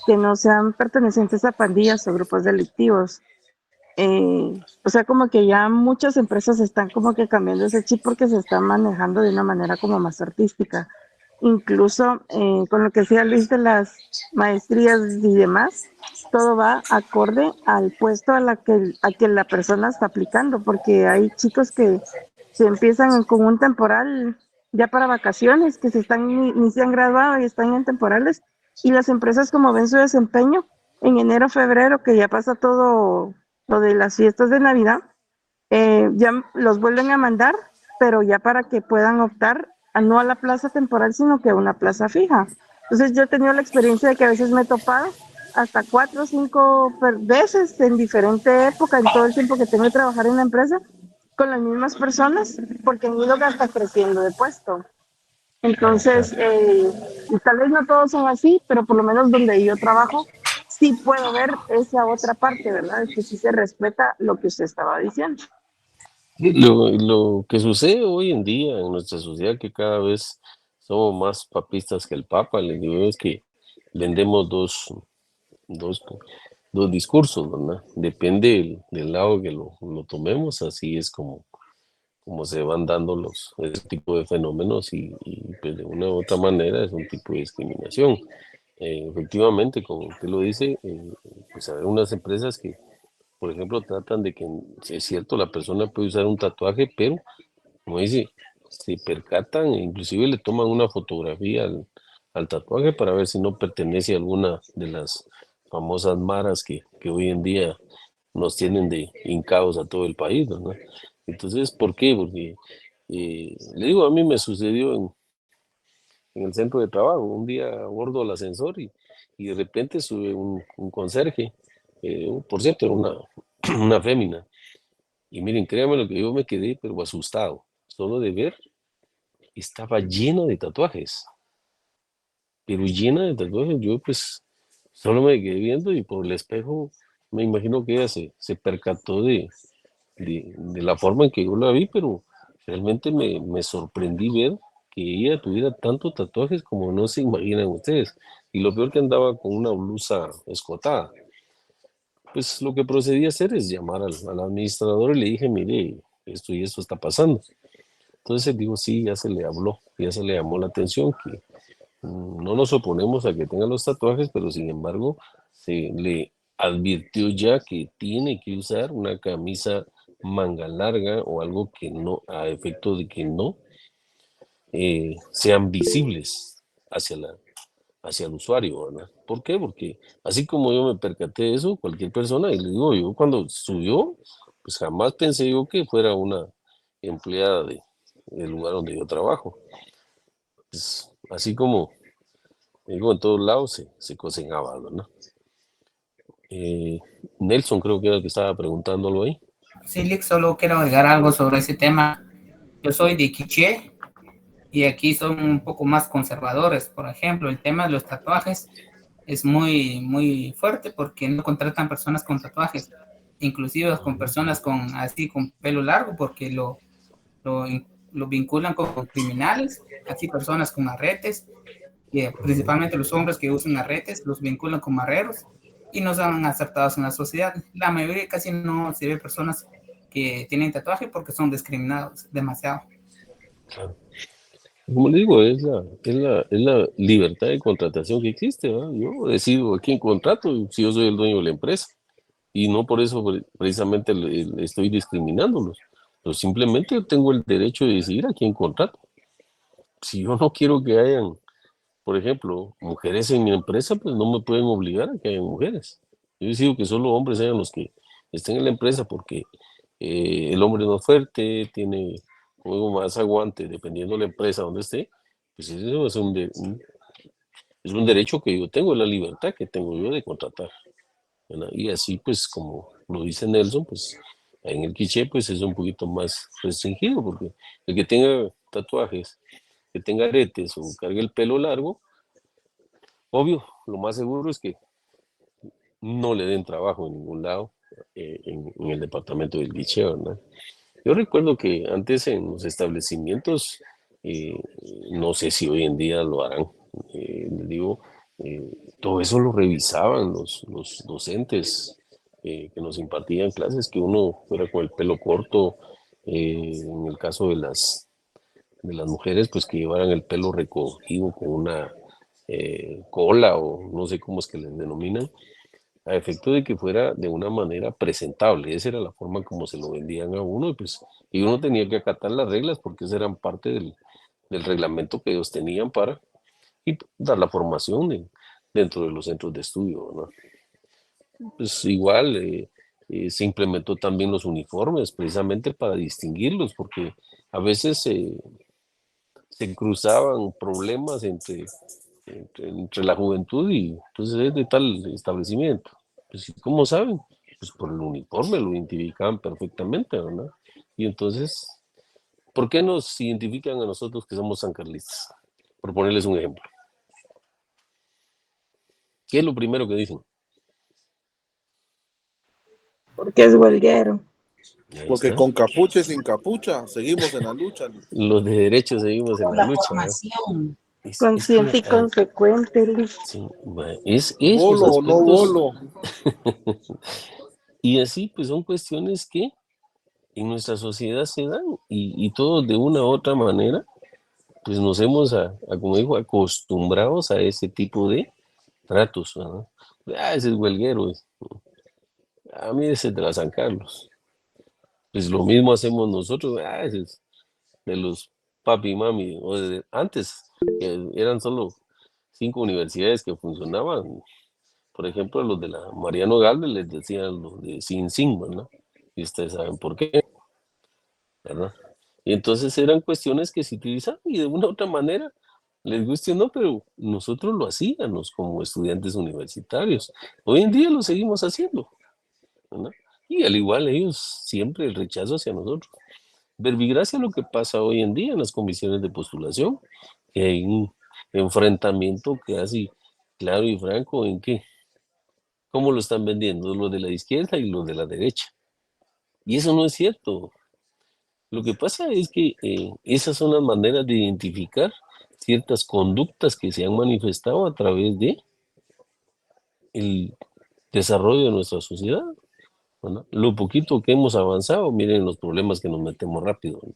que no sean pertenecientes a pandillas o grupos delictivos. O sea, como que ya muchas empresas están como que cambiando ese chip porque se están manejando de una manera como más artística. Incluso con lo que decía Luis de las maestrías y demás, todo va acorde al puesto a que la persona está aplicando, porque hay chicos que se empiezan con un temporal ya para vacaciones, que ni se han graduado y están en temporales, y las empresas como ven su desempeño en enero, febrero, que ya pasa todo lo de las fiestas de Navidad, ya los vuelven a mandar, pero ya para que puedan optar no a la plaza temporal, sino que a una plaza fija. Entonces yo he tenido la experiencia de que a veces me he topado hasta 4 o 5 veces en diferente época, en todo el tiempo que tengo de trabajar en la empresa, con las mismas personas, porque han ido hasta creciendo de puesto. Entonces, tal vez no todos son así, pero por lo menos donde yo trabajo, sí puedo ver esa otra parte, ¿verdad? Es que sí se respeta lo que usted estaba diciendo. Lo que sucede hoy en día en nuestra sociedad, que cada vez somos más papistas que el Papa, le digo, es que vendemos dos discursos, ¿verdad? Depende del lado que lo tomemos, así es como se van dando ese tipo de fenómenos y pues de una u otra manera es un tipo de discriminación. Efectivamente, como usted lo dice, pues hay unas empresas que, por ejemplo, tratan de que, es cierto, la persona puede usar un tatuaje, pero, como dice, se percatan e inclusive le toman una fotografía al tatuaje para ver si no pertenece a alguna de las famosas maras que hoy en día nos tienen de hincados a todo el país, ¿verdad? Entonces, ¿por qué? Porque, le digo, a mí me sucedió en el centro de trabajo, un día bordo el ascensor y de repente sube un conserje, por cierto, era una fémina, y miren, créanme lo que yo me quedé, pero asustado, solo de ver, estaba lleno de tatuajes, pero llena de tatuajes, yo pues solo me quedé viendo y por el espejo me imagino que ella se percató de la forma en que yo la vi, pero realmente me sorprendí ver que ella tuviera tantos tatuajes como no se imaginan ustedes. Y lo peor que andaba con una blusa escotada. Pues lo que procedí a hacer es llamar al administrador y le dije, mire, esto y esto está pasando. Entonces digo, sí, ya se le habló, ya se le llamó la atención que no nos oponemos a que tenga los tatuajes, pero sin embargo se le advirtió ya que tiene que usar una camisa manga larga o algo que no, a efecto de que no sean visibles hacia hacia el usuario, ¿verdad? ¿Por qué? Porque así como yo me percaté de eso, cualquier persona, y le digo yo, cuando subió, pues jamás pensé yo que fuera una empleada del lugar donde yo trabajo. Pues, así como digo, en todos lados se cocinaba, ¿verdad? Nelson creo que era el que estaba preguntándolo ahí. Sí, Lick, solo quiero agregar algo sobre ese tema. Yo soy de Quiché y aquí son un poco más conservadores. Por ejemplo, el tema de los tatuajes es muy fuerte porque no contratan personas con tatuajes, inclusive con personas con pelo largo, porque lo vinculan con criminales, así personas con arretes, principalmente los hombres que usan arretes, los vinculan con marreros y no son aceptados en la sociedad. La mayoría casi no se ve personas que tienen tatuaje porque son discriminados demasiado. Claro. Como le digo, es la libertad de contratación que existe, ¿verdad? Yo decido a quién contrato si yo soy el dueño de la empresa y no por eso precisamente le estoy discriminándolos. Pero simplemente yo tengo el derecho de decidir a quién contrato. Si yo no quiero que hayan, por ejemplo, mujeres en mi empresa, pues no me pueden obligar a que haya mujeres. Yo decido que solo hombres sean los que estén en la empresa porque el hombre no es fuerte, tiene más aguante, dependiendo de la empresa donde esté, pues eso es es un derecho que yo tengo, es la libertad que tengo yo de contratar, ¿verdad? Y así, pues, como lo dice Nelson, pues, en el quiché, pues, es un poquito más restringido, porque el que tenga tatuajes, que tenga aretes o cargue el pelo largo, obvio, lo más seguro es que no le den trabajo en ningún lado en el departamento del quiché, ¿verdad? Yo recuerdo que antes en los establecimientos, eh, no sé si hoy en día lo harán, les digo, todo eso lo revisaban los docentes que nos impartían clases, que uno fuera con el pelo corto, en el caso de las mujeres, pues que llevaran el pelo recogido con una cola o no sé cómo es que les denominan, a efecto de que fuera de una manera presentable. Esa era la forma como se lo vendían a uno, y uno tenía que acatar las reglas porque esas eran parte del reglamento que ellos tenían para dar la formación dentro de los centros de estudio, ¿no? Pues igual se implementó también los uniformes precisamente para distinguirlos, porque a veces se cruzaban problemas entre la juventud y entonces es de tal establecimiento. Pues, ¿cómo saben? Pues por el uniforme lo identificaban perfectamente, ¿verdad? Y entonces, ¿por qué nos identifican a nosotros que somos sancarlistas? Por ponerles un ejemplo. ¿Qué es lo primero que dicen? Porque es huelguero. Porque con capucha y sin capucha seguimos en la lucha. Los de derecho seguimos en la lucha. Formación. Consciente y consecuente, Lick. Sí, esos Bolo o no aspectos. bolo. Y así, pues son cuestiones que en nuestra sociedad se dan y todos de una u otra manera, pues nos hemos, como dijo, acostumbrados a ese tipo de tratos, ¿no? Ese es huelguero, a mí ese es de la San Carlos. Pues lo mismo hacemos nosotros, ese es de los papi y mami, o antes, que eran solo 5 universidades que funcionaban. Por ejemplo, los de la Mariano Galvez les decían los de Sin Sin, ¿no? Y ustedes saben por qué, ¿verdad? Y entonces eran cuestiones que se utilizaban y de una u otra manera, les guste o no, pero nosotros lo hacíamos como estudiantes universitarios. Hoy en día lo seguimos haciendo, ¿verdad? Y al igual ellos siempre el rechazo hacia nosotros. Verbigracia lo que pasa hoy en día en las comisiones de postulación, que hay un enfrentamiento casi claro y franco en que cómo lo están vendiendo los de la izquierda y los de la derecha. Y eso no es cierto. Lo que pasa es que esas son las maneras de identificar ciertas conductas que se han manifestado a través de el desarrollo de nuestra sociedad, ¿no? Lo poquito que hemos avanzado, miren los problemas que nos metemos rápido, ¿no?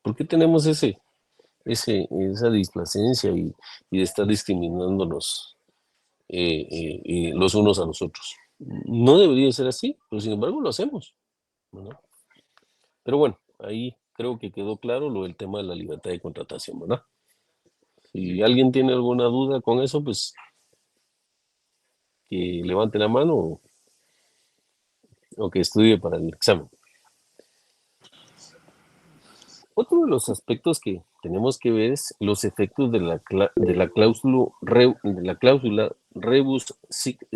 ¿Por qué tenemos esa displacencia y de estar discriminándonos los unos a los otros? No debería ser así, pero sin embargo lo hacemos, ¿no? Pero bueno, ahí creo que quedó claro lo del tema de la libertad de contratación, ¿verdad? Si alguien tiene alguna duda con eso, pues que levante la mano o que estudie para el examen. Otro de los aspectos que tenemos que ver es los efectos de la cláusula rebus sic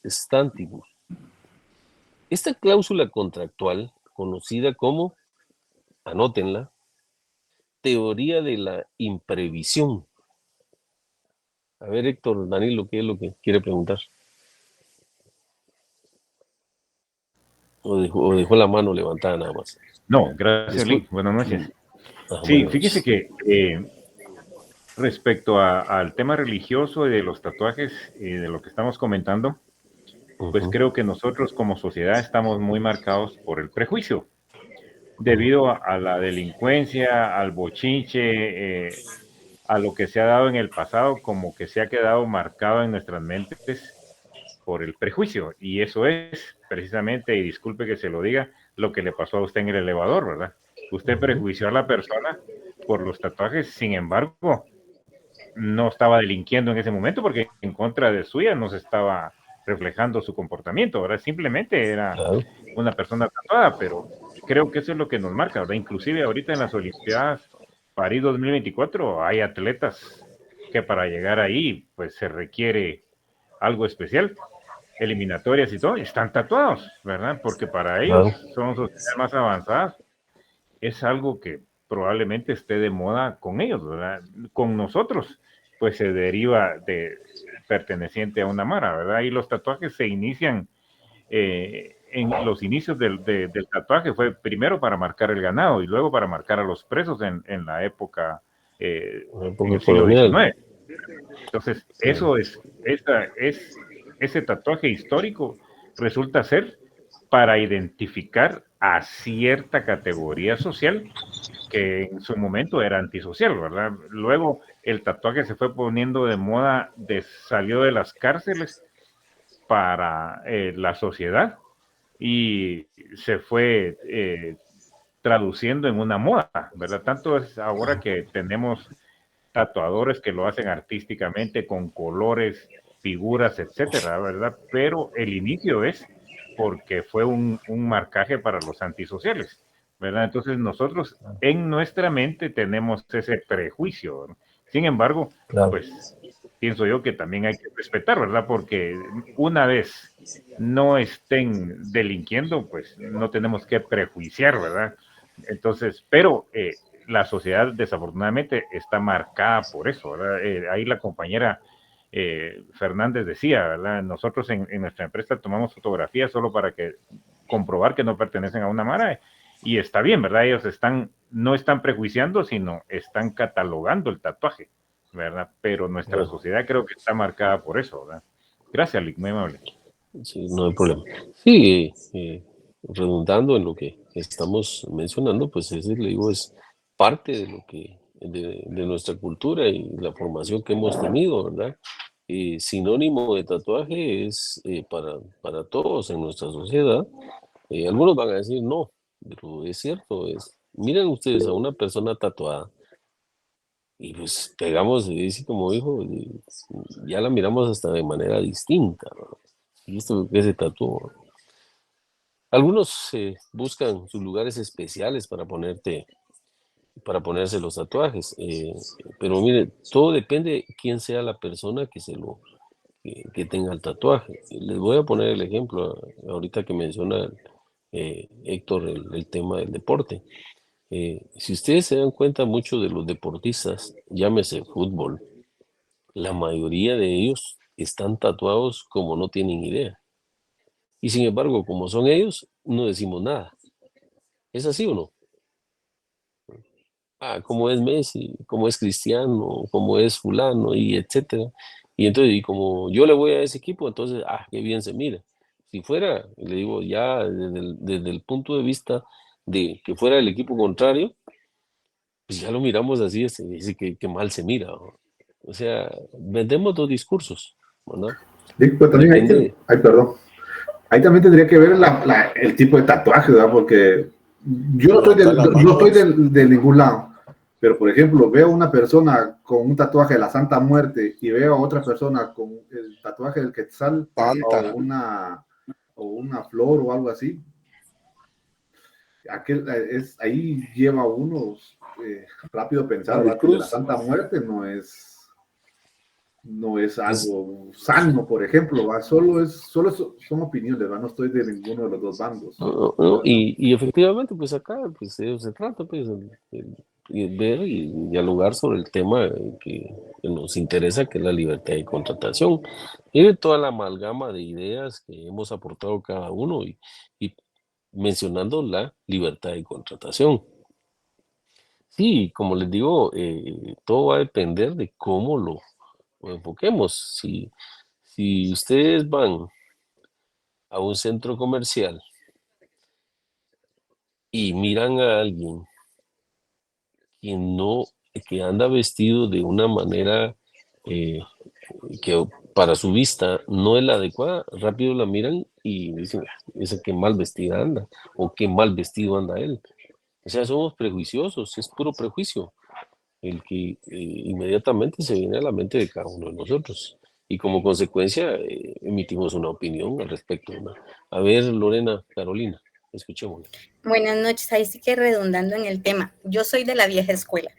stantibus. Esta cláusula contractual, conocida como, anótenla, teoría de la imprevisión. A ver, Héctor, Danilo, ¿qué es lo que quiere preguntar? ¿O dejó la mano levantada nada más? No, gracias, Lick. Buenas noches. Sí, fíjese que respecto al tema religioso y de los tatuajes y de lo que estamos comentando, pues creo que nosotros como sociedad estamos muy marcados por el prejuicio, debido a la delincuencia, al bochinche, a lo que se ha dado en el pasado, como que se ha quedado marcado en nuestras mentes por el prejuicio. Y eso es precisamente, y disculpe que se lo diga, lo que le pasó a usted en el elevador, ¿verdad? Usted prejuició a la persona por los tatuajes, sin embargo, no estaba delinquiendo en ese momento porque en contra de suya no se estaba reflejando su comportamiento, ¿verdad? Simplemente era una persona tatuada, pero creo que eso es lo que nos marca, ¿verdad? Inclusive ahorita en las Olimpiadas París 2024 hay atletas que para llegar ahí pues se requiere algo especial, eliminatorias y todo, y están tatuados, ¿verdad? Porque para ellos son sociedades más avanzadas, es algo que probablemente esté de moda con ellos, ¿verdad? Con nosotros pues se deriva de perteneciente a una mara, ¿verdad? Y los tatuajes se inician, en los inicios del tatuaje fue primero para marcar el ganado y luego para marcar a los presos en la época, en el siglo XIX. Entonces, eso ese tatuaje histórico resulta ser para identificar a cierta categoría social que en su momento era antisocial, ¿verdad? Luego el tatuaje se fue poniendo de moda, salió de las cárceles para la sociedad y se fue traduciendo en una moda, ¿verdad? Tanto es ahora que tenemos tatuadores que lo hacen artísticamente con colores, figuras, etcétera, ¿verdad? Pero el inicio es porque fue un marcaje para los antisociales, ¿verdad? Entonces nosotros en nuestra mente tenemos ese prejuicio, ¿no? Sin embargo, pues pienso yo que también hay que respetar, ¿verdad? Porque una vez no estén delinquiendo, pues no tenemos que prejuiciar, ¿verdad? Entonces, pero la sociedad desafortunadamente está marcada por eso, ¿verdad? Ahí la compañera Fernández decía, ¿verdad? Nosotros en nuestra empresa tomamos fotografías solo para comprobar que no pertenecen a una mara, y está bien, ¿verdad? Ellos no están prejuiciando, sino están catalogando el tatuaje, ¿verdad? Pero nuestra sociedad creo que está marcada por eso, ¿verdad? Gracias, Lick, muy amable. Sí, no hay problema. Sí, redundando en lo que estamos mencionando, pues ese, le digo, es parte de lo que de nuestra cultura y la formación que hemos tenido, ¿verdad? Sinónimo de tatuaje es para todos en nuestra sociedad. Algunos van a decir no, pero es cierto, miren ustedes a una persona tatuada y pues pegamos, así como dijo, ya la miramos hasta de manera distinta, ¿no? ¿Y esto qué se tatuó? Algunos buscan sus lugares especiales para ponerse los tatuajes, pero mire, todo depende de quién sea la persona que tenga el tatuaje. Les voy a poner el ejemplo ahorita que menciona Héctor el tema del deporte. Si ustedes se dan cuenta, muchos de los deportistas, llámese fútbol, la mayoría de ellos están tatuados como no tienen idea. Y sin embargo, como son ellos, no decimos nada. ¿Es así o no? Como es Messi, como es Cristiano, como es fulano, y etcétera. Y entonces, y como yo le voy a ese equipo, entonces, qué bien se mira. Si fuera, le digo, ya desde el punto de vista de que fuera el equipo contrario, pues ya lo miramos así, dice que mal se mira, ¿no? O sea, vendemos dos discursos, ¿no? Sí, pero también ahí también tendría que ver el tipo de tatuaje, ¿verdad? Porque yo no estoy de ningún lado, Pero, por ejemplo, veo a una persona con un tatuaje de la Santa Muerte y veo a otra persona con el tatuaje del Quetzal o una flor o algo así. Ahí lleva a uno rápido a pensar, ¿verdad? Que de la Santa Muerte no es algo sano, por ejemplo, ¿va? Solo son opiniones, ¿verdad? No estoy de ninguno de los dos bandos. Y efectivamente, pues acá pues, de eso se trata, pues, ver y dialogar sobre el tema que nos interesa, que es la libertad de contratación. Y toda la amalgama de ideas que hemos aportado cada uno y mencionando la libertad de contratación. Sí, como les digo, todo va a depender de cómo lo enfoquemos. Si ustedes van a un centro comercial y miran a alguien que anda vestido de una manera que para su vista no es la adecuada, rápido la miran y dicen, ese que mal vestida anda, o qué mal vestido anda él. O sea, somos prejuiciosos, es puro prejuicio el que inmediatamente se viene a la mente de cada uno de nosotros. Y como consecuencia emitimos una opinión al respecto, ¿no? A ver, Lorena, Carolina, escuchémosla. Buenas noches, ahí sí que redundando en el tema. Yo soy de la vieja escuela.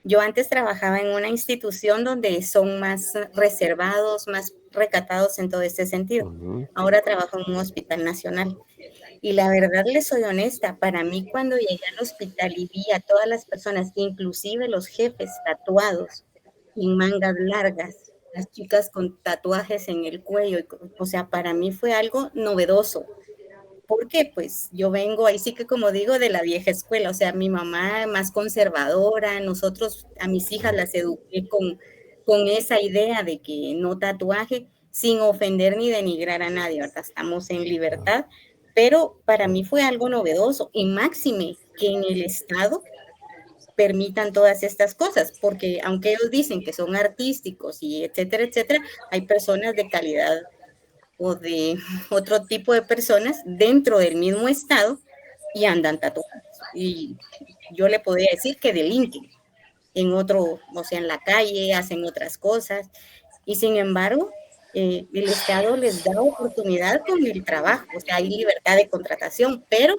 Yo antes trabajaba en una institución donde son más reservados, más recatados en todo este sentido. Ahora trabajo en un hospital nacional. Y la verdad, les soy honesta, para mí cuando llegué al hospital y vi a todas las personas, inclusive los jefes tatuados, en mangas largas, las chicas con tatuajes en el cuello, o sea, para mí fue algo novedoso. Porque pues yo vengo ahí sí que como digo de la vieja escuela, o sea, mi mamá más conservadora, nosotros a mis hijas las eduqué con esa idea de que no tatuaje, sin ofender ni denigrar a nadie, ¿verdad? Estamos en libertad, pero para mí fue algo novedoso y máxime que en el Estado permitan todas estas cosas, porque aunque ellos dicen que son artísticos y etcétera, etcétera, hay personas de calidad o de otro tipo de personas dentro del mismo estado y andan tatuados. Y yo le podría decir que delinquen en otro, o sea, en la calle, hacen otras cosas. Y sin embargo, el Estado les da oportunidad con el trabajo, o sea, hay libertad de contratación, pero,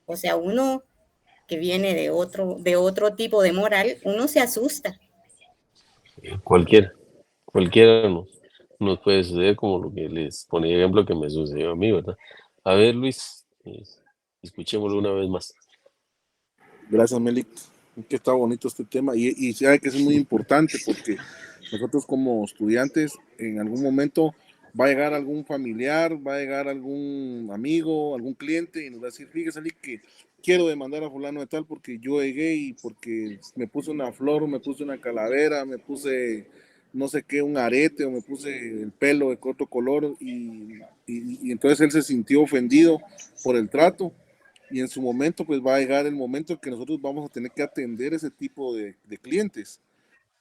o sea, uno que viene de otro tipo de moral, uno se asusta. Cualquiera nos puede suceder, como lo que les ponía ejemplo que me sucedió a mí, ¿verdad? A ver, Luis, escuchémoslo una vez más. Gracias, Melik. Que está bonito este tema y sabe que es muy importante porque nosotros como estudiantes en algún momento va a llegar algún familiar, va a llegar algún amigo, algún cliente y nos va a decir, fíjese, Melik, que quiero demandar a fulano de tal porque yo llegué y porque me puse una flor, me puse una calavera, me puse no sé qué, un arete o me puse el pelo de otro color y entonces él se sintió ofendido por el trato. Y en su momento, pues va a llegar el momento en que nosotros vamos a tener que atender ese tipo de clientes.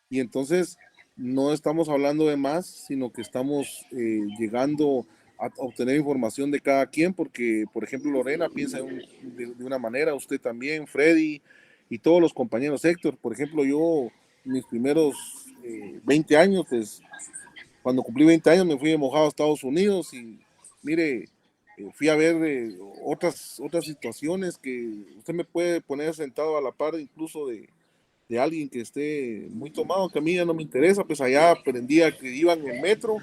Y entonces no estamos hablando de más, sino que estamos llegando a obtener información de cada quien, porque, por ejemplo, Lorena piensa de una manera, usted también, Freddy y todos los compañeros. Héctor, por ejemplo, yo, mis primeros 20 años, pues cuando cumplí 20 años me fui de mojado a Estados Unidos y mire, fui a ver otras situaciones que usted me puede poner sentado a la par incluso de alguien que esté muy tomado, que a mí ya no me interesa, pues allá aprendía que iban en el metro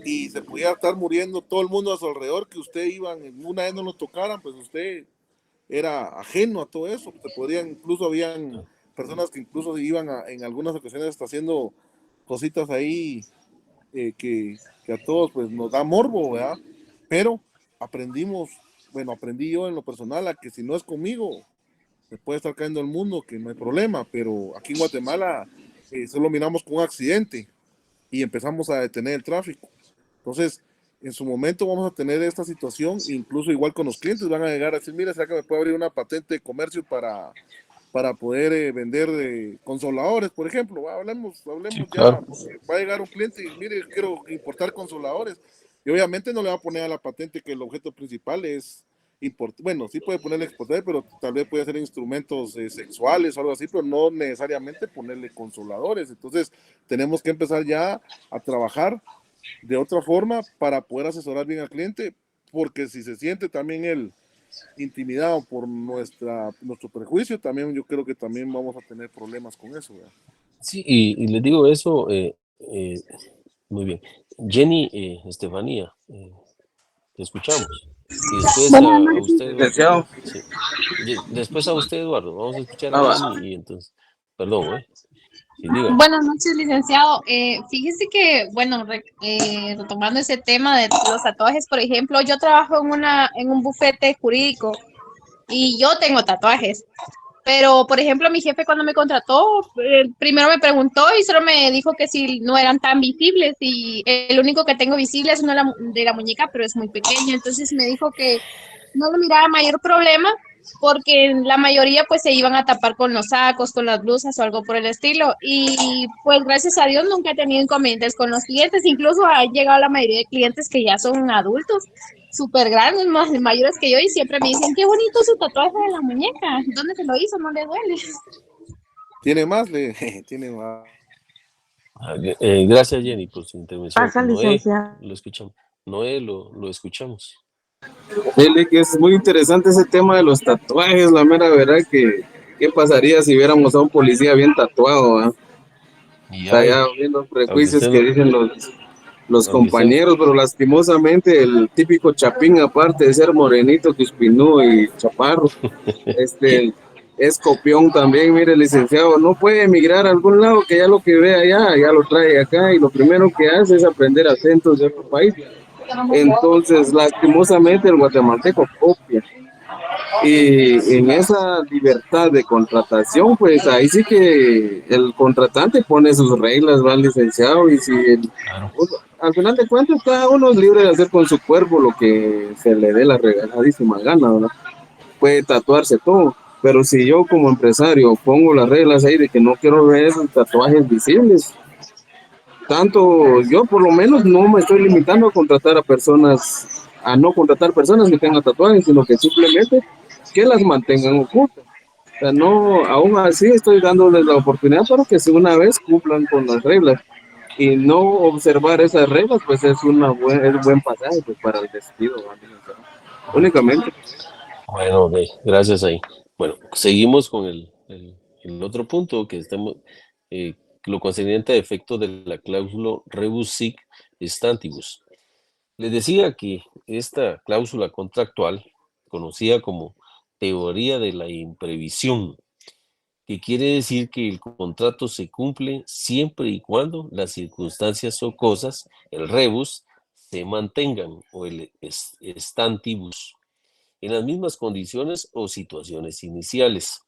y se podía estar muriendo todo el mundo a su alrededor, que usted iban, en una vez no lo tocaran, pues usted era ajeno a todo eso, se podían, incluso habían personas que incluso iban en algunas ocasiones hasta haciendo cositas ahí que a todos pues nos da morbo, ¿verdad? Pero aprendí yo en lo personal a que si no es conmigo, me puede estar cayendo el mundo, que no hay problema, pero aquí en Guatemala solo miramos con un accidente y empezamos a detener el tráfico. Entonces, en su momento vamos a tener esta situación, incluso igual con los clientes, van a llegar a decir, mira, ¿será que me puede abrir una patente de comercio para poder vender consoladores, por ejemplo? Hablemos sí, claro. Ya, va a llegar un cliente y mire, quiero importar consoladores. Y obviamente no le va a poner a la patente que el objeto principal es bueno, sí puede ponerle exportar, pero tal vez puede hacer instrumentos sexuales o algo así, pero no necesariamente ponerle consoladores. Entonces, tenemos que empezar ya a trabajar de otra forma para poder asesorar bien al cliente, porque si se siente también él intimidado por nuestro prejuicio, también yo creo que también vamos a tener problemas con eso, ¿verdad? Sí, y les digo eso, muy bien. Jenny, Estefanía, te escuchamos. Y después Buenas a noches, usted, Eduardo. licenciado. Sí. Después a usted, Eduardo. Vamos a escuchar a Ah, va. Jenny y entonces, perdón, sí, diga. Buenas noches, licenciado. Fíjese que, bueno, retomando ese tema de los tatuajes, por ejemplo, yo trabajo en un bufete jurídico y yo tengo tatuajes. Pero, por ejemplo, mi jefe cuando me contrató, primero me preguntó y solo me dijo que si no eran tan visibles y el único que tengo visible es uno de la muñeca, pero es muy pequeño. Entonces me dijo que no le miraba mayor problema porque la mayoría pues se iban a tapar con los sacos, con las blusas o algo por el estilo. Y pues gracias a Dios nunca he tenido inconvenientes con los clientes. Incluso ha llegado la mayoría de clientes que ya son adultos súper grandes, más mayores que yo, y siempre me dicen, qué bonito su tatuaje de la muñeca, ¿dónde se lo hizo? No le duele. ¿Tiene más? Tiene más. Gracias, Jenny, por su intervención. Pasa, Noé, licenciada. lo escuchamos. Noé, lo escuchamos. Dile que es muy interesante ese tema de los tatuajes, la mera verdad que qué pasaría si viéramos a un policía bien tatuado, ¿ah? Y Está hay, ya viendo los aunque prejuicios usted que no, dicen los aunque usted, compañeros, pero lastimosamente el típico chapín, aparte de ser morenito, cuspinú y chaparro, es copión también. Mire, licenciado, no puede emigrar a algún lado que ya lo que ve allá, ya lo trae acá y lo primero que hace es aprender acentos de otro país. Entonces, lastimosamente el guatemalteco copia. Y en esa libertad de contratación, pues ahí sí que el contratante pone sus reglas, va, licenciado, y si al final de cuentas cada uno es libre de hacer con su cuerpo lo que se le dé la regaladísima gana, ¿verdad? Puede tatuarse todo, pero si yo como empresario pongo las reglas ahí de que no quiero ver tatuajes visibles, tanto yo por lo menos no me estoy limitando a contratar a no contratar personas que tengan tatuajes, sino que simplemente que las mantengan ocultas. O sea, no, aún así estoy dándoles la oportunidad para que si una vez cumplan con las reglas y no observar esas reglas, pues es un buen pasaje pues, para el despido, ¿no? Únicamente. bueno, gracias ahí. Bueno, seguimos con el otro punto que estamos, lo concerniente a efectos de la cláusula rebus sic stantibus. Les decía que esta cláusula contractual, conocida como teoría de la imprevisión, que quiere decir que el contrato se cumple siempre y cuando las circunstancias o cosas, el rebus, se mantengan, o el stantibus, en las mismas condiciones o situaciones iniciales.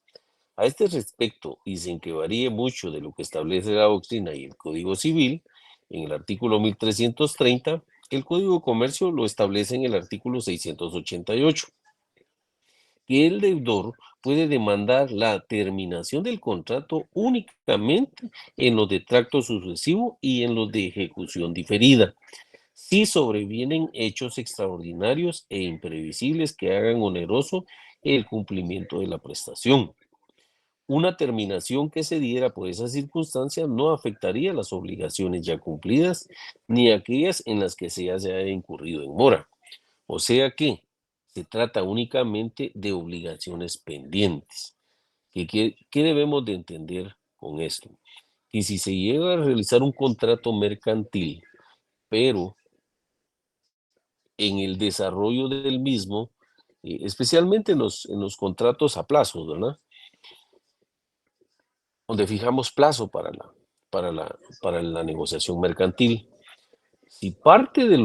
A este respecto, y sin que varíe mucho de lo que establece la doctrina y el Código Civil, en el artículo 1330, el Código de Comercio lo establece en el artículo 688, que el deudor puede demandar la terminación del contrato únicamente en los de tracto sucesivo y en los de ejecución diferida, si sobrevienen hechos extraordinarios e imprevisibles que hagan oneroso el cumplimiento de la prestación. Una terminación que se diera por esas circunstancias no afectaría las obligaciones ya cumplidas ni aquellas en las que se haya incurrido en mora. O sea que se trata únicamente de obligaciones pendientes. ¿Qué debemos de entender con esto? Que si se llega a realizar un contrato mercantil, pero en el desarrollo del mismo, especialmente en los contratos a plazos, ¿verdad? Donde fijamos plazo para la negociación mercantil. Si parte de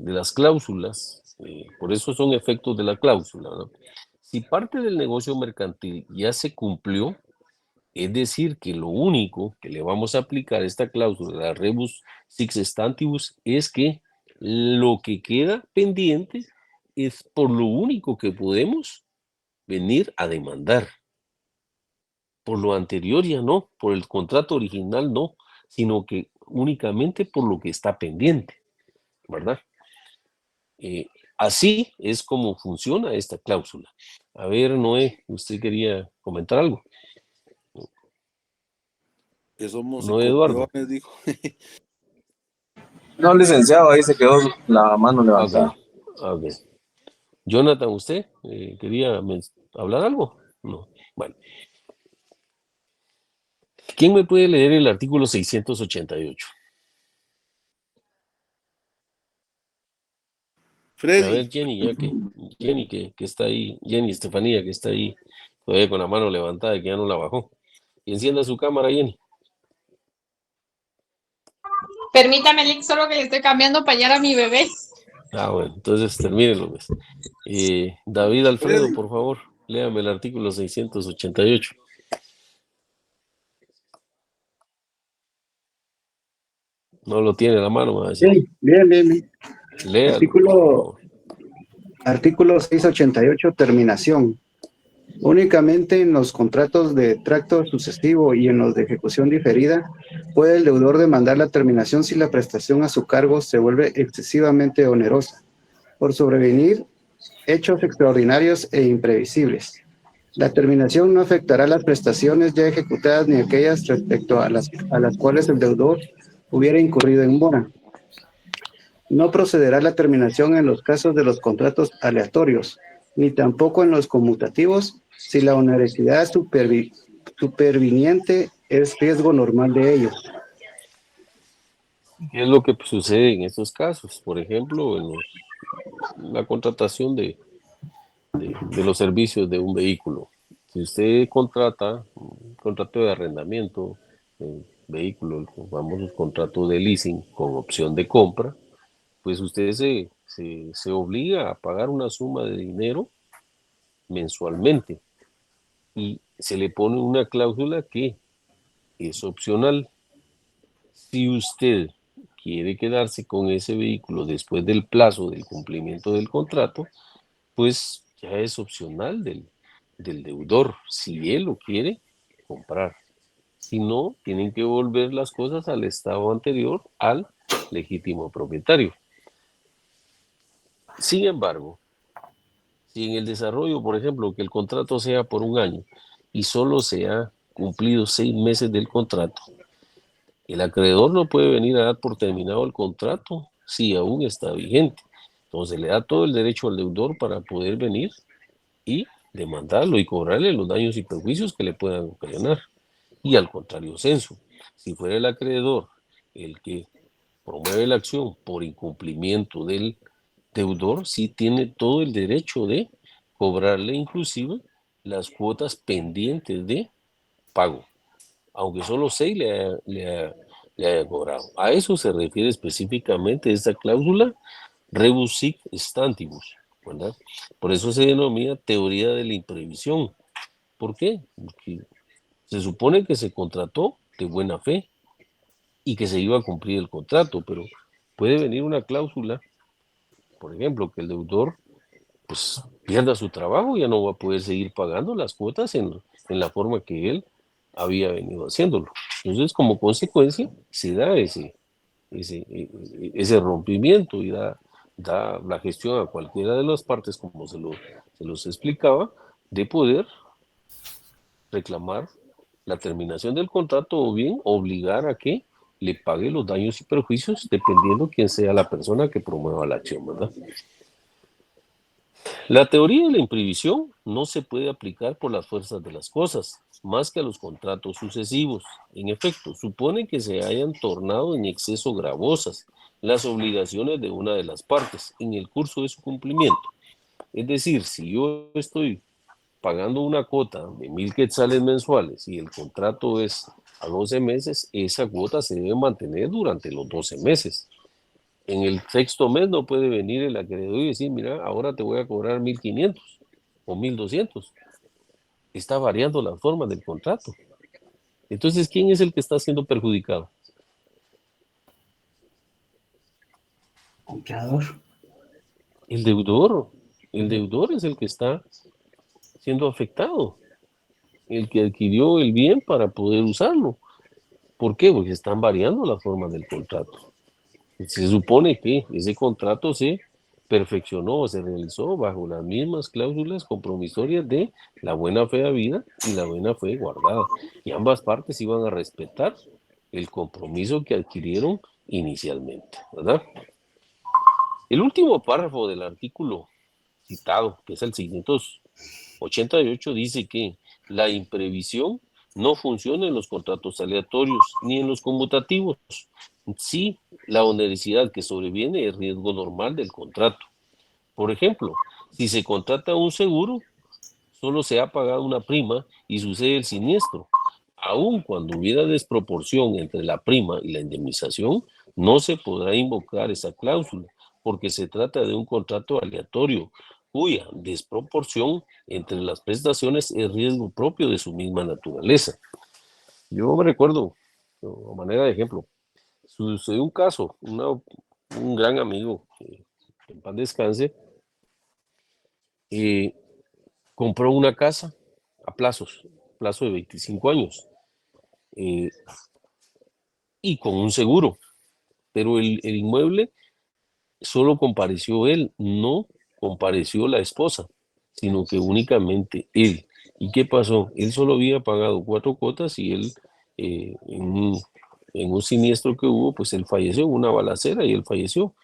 las cláusulas, por eso son efectos de la cláusula, ¿no? Si parte del negocio mercantil ya se cumplió, es decir, que lo único que le vamos a aplicar a esta cláusula, la rebus sic stantibus, es que lo que queda pendiente es por lo único que podemos venir a demandar. Por lo anterior ya no, por el contrato original no, sino que únicamente por lo que está pendiente, ¿verdad? Así es como funciona esta cláusula. A ver, Noé, usted quería comentar algo. Que somos Noé Eduardo. copiones, dijo. No, licenciado, ahí se quedó la mano levantada. Ok. Jonathan, ¿usted quería hablar algo? No. Bueno. ¿Quién me puede leer el artículo 688? Freddy. A ver, Jenny, Jenny que está ahí, Jenny Estefanía, que está ahí todavía con la mano levantada y que ya no la bajó. Y encienda su cámara, Jenny. Permítame, Lick, solo que le estoy cambiando pañal a mi bebé. Ah, bueno, entonces termínelo. Pues. David Alfredo, por favor, léame el artículo 688. No lo tiene a la mano, ¿verdad? Sí, bien. Léalo. Artículo 688, terminación. Únicamente en los contratos de tracto sucesivo y en los de ejecución diferida puede el deudor demandar la terminación si la prestación a su cargo se vuelve excesivamente onerosa, por sobrevenir hechos extraordinarios e imprevisibles. La terminación no afectará las prestaciones ya ejecutadas ni aquellas respecto a las cuales el deudor hubiera incurrido en mora. No procederá la terminación en los casos de los contratos aleatorios, ni tampoco en los conmutativos, si la onerosidad superviniente es riesgo normal de ellos. ¿Qué es lo que sucede en estos casos? Por ejemplo, en la contratación de los servicios de un vehículo. Si usted contrata un contrato de arrendamiento de vehículo, el famoso contrato de leasing con opción de compra, pues usted se obliga a pagar una suma de dinero mensualmente y se le pone una cláusula que es opcional. Si usted quiere quedarse con ese vehículo después del plazo del cumplimiento del contrato, pues ya es opcional del deudor, si él lo quiere comprar. Si no, tienen que volver las cosas al estado anterior, al legítimo propietario. Sin embargo, si en el desarrollo, por ejemplo, que el contrato sea por un año y solo se ha cumplido 6 meses del contrato, el acreedor no puede venir a dar por terminado el contrato si aún está vigente. Entonces le da todo el derecho al deudor para poder venir y demandarlo y cobrarle los daños y perjuicios que le puedan ocasionar. Y al contrario censo, si fuera el acreedor el que promueve la acción por incumplimiento del deudor, sí tiene todo el derecho de cobrarle inclusive las cuotas pendientes de pago, aunque solo 6 le haya cobrado. A eso se refiere específicamente esta cláusula rebus sic stantibus, ¿verdad? Por eso se denomina teoría de la imprevisión. ¿Por qué? Porque se supone que se contrató de buena fe y que se iba a cumplir el contrato, pero puede venir una cláusula, por ejemplo, que el deudor pues pierda su trabajo y ya no va a poder seguir pagando las cuotas en la forma que él había venido haciéndolo. Entonces, como consecuencia, se da ese rompimiento y da la gestión a cualquiera de las partes, como se los explicaba, de poder reclamar la terminación del contrato o bien obligar a que le pague los daños y perjuicios dependiendo quién sea la persona que promueva la acción, ¿verdad? La teoría de la imprevisión no se puede aplicar por las fuerzas de las cosas, más que a los contratos sucesivos. En efecto, supone que se hayan tornado en exceso gravosas las obligaciones de una de las partes en el curso de su cumplimiento. Es decir, si yo estoy pagando una cuota de 1,000 quetzales mensuales y el contrato es a 12 meses, esa cuota se debe mantener durante los 12 meses. En el 6º mes no puede venir el acreedor y decir, mira, ahora te voy a cobrar 1,500 o 1,200. Está variando la forma del contrato. Entonces, ¿quién es el que está siendo perjudicado? Comprador. El deudor. El deudor es el que está siendo afectado. El que adquirió el bien para poder usarlo. ¿Por qué? Porque están variando las formas del contrato. Se supone que ese contrato se perfeccionó o se realizó bajo las mismas cláusulas compromisorias de la buena fe habida y la buena fe guardada. Y ambas partes iban a respetar el compromiso que adquirieron inicialmente, ¿verdad? El último párrafo del artículo citado, que es el 688, dice que la imprevisión no funciona en los contratos aleatorios ni en los conmutativos. Sí, la onerosidad que sobreviene es riesgo normal del contrato. Por ejemplo, si se contrata un seguro, solo se ha pagado una prima y sucede el siniestro. Aun cuando hubiera desproporción entre la prima y la indemnización, no se podrá invocar esa cláusula, porque se trata de un contrato aleatorio, cuya desproporción entre las prestaciones es riesgo propio de su misma naturaleza. Yo me recuerdo, a manera de ejemplo, sucedió un caso, un gran amigo, en paz descanse, compró una casa a plazo de 25 años, y con un seguro, pero el inmueble solo compareció él, no compareció la esposa, sino que únicamente él. ¿Y qué pasó? Él solo había pagado 4 cuotas y él, en un siniestro que hubo, pues él falleció, una balacera, y él falleció.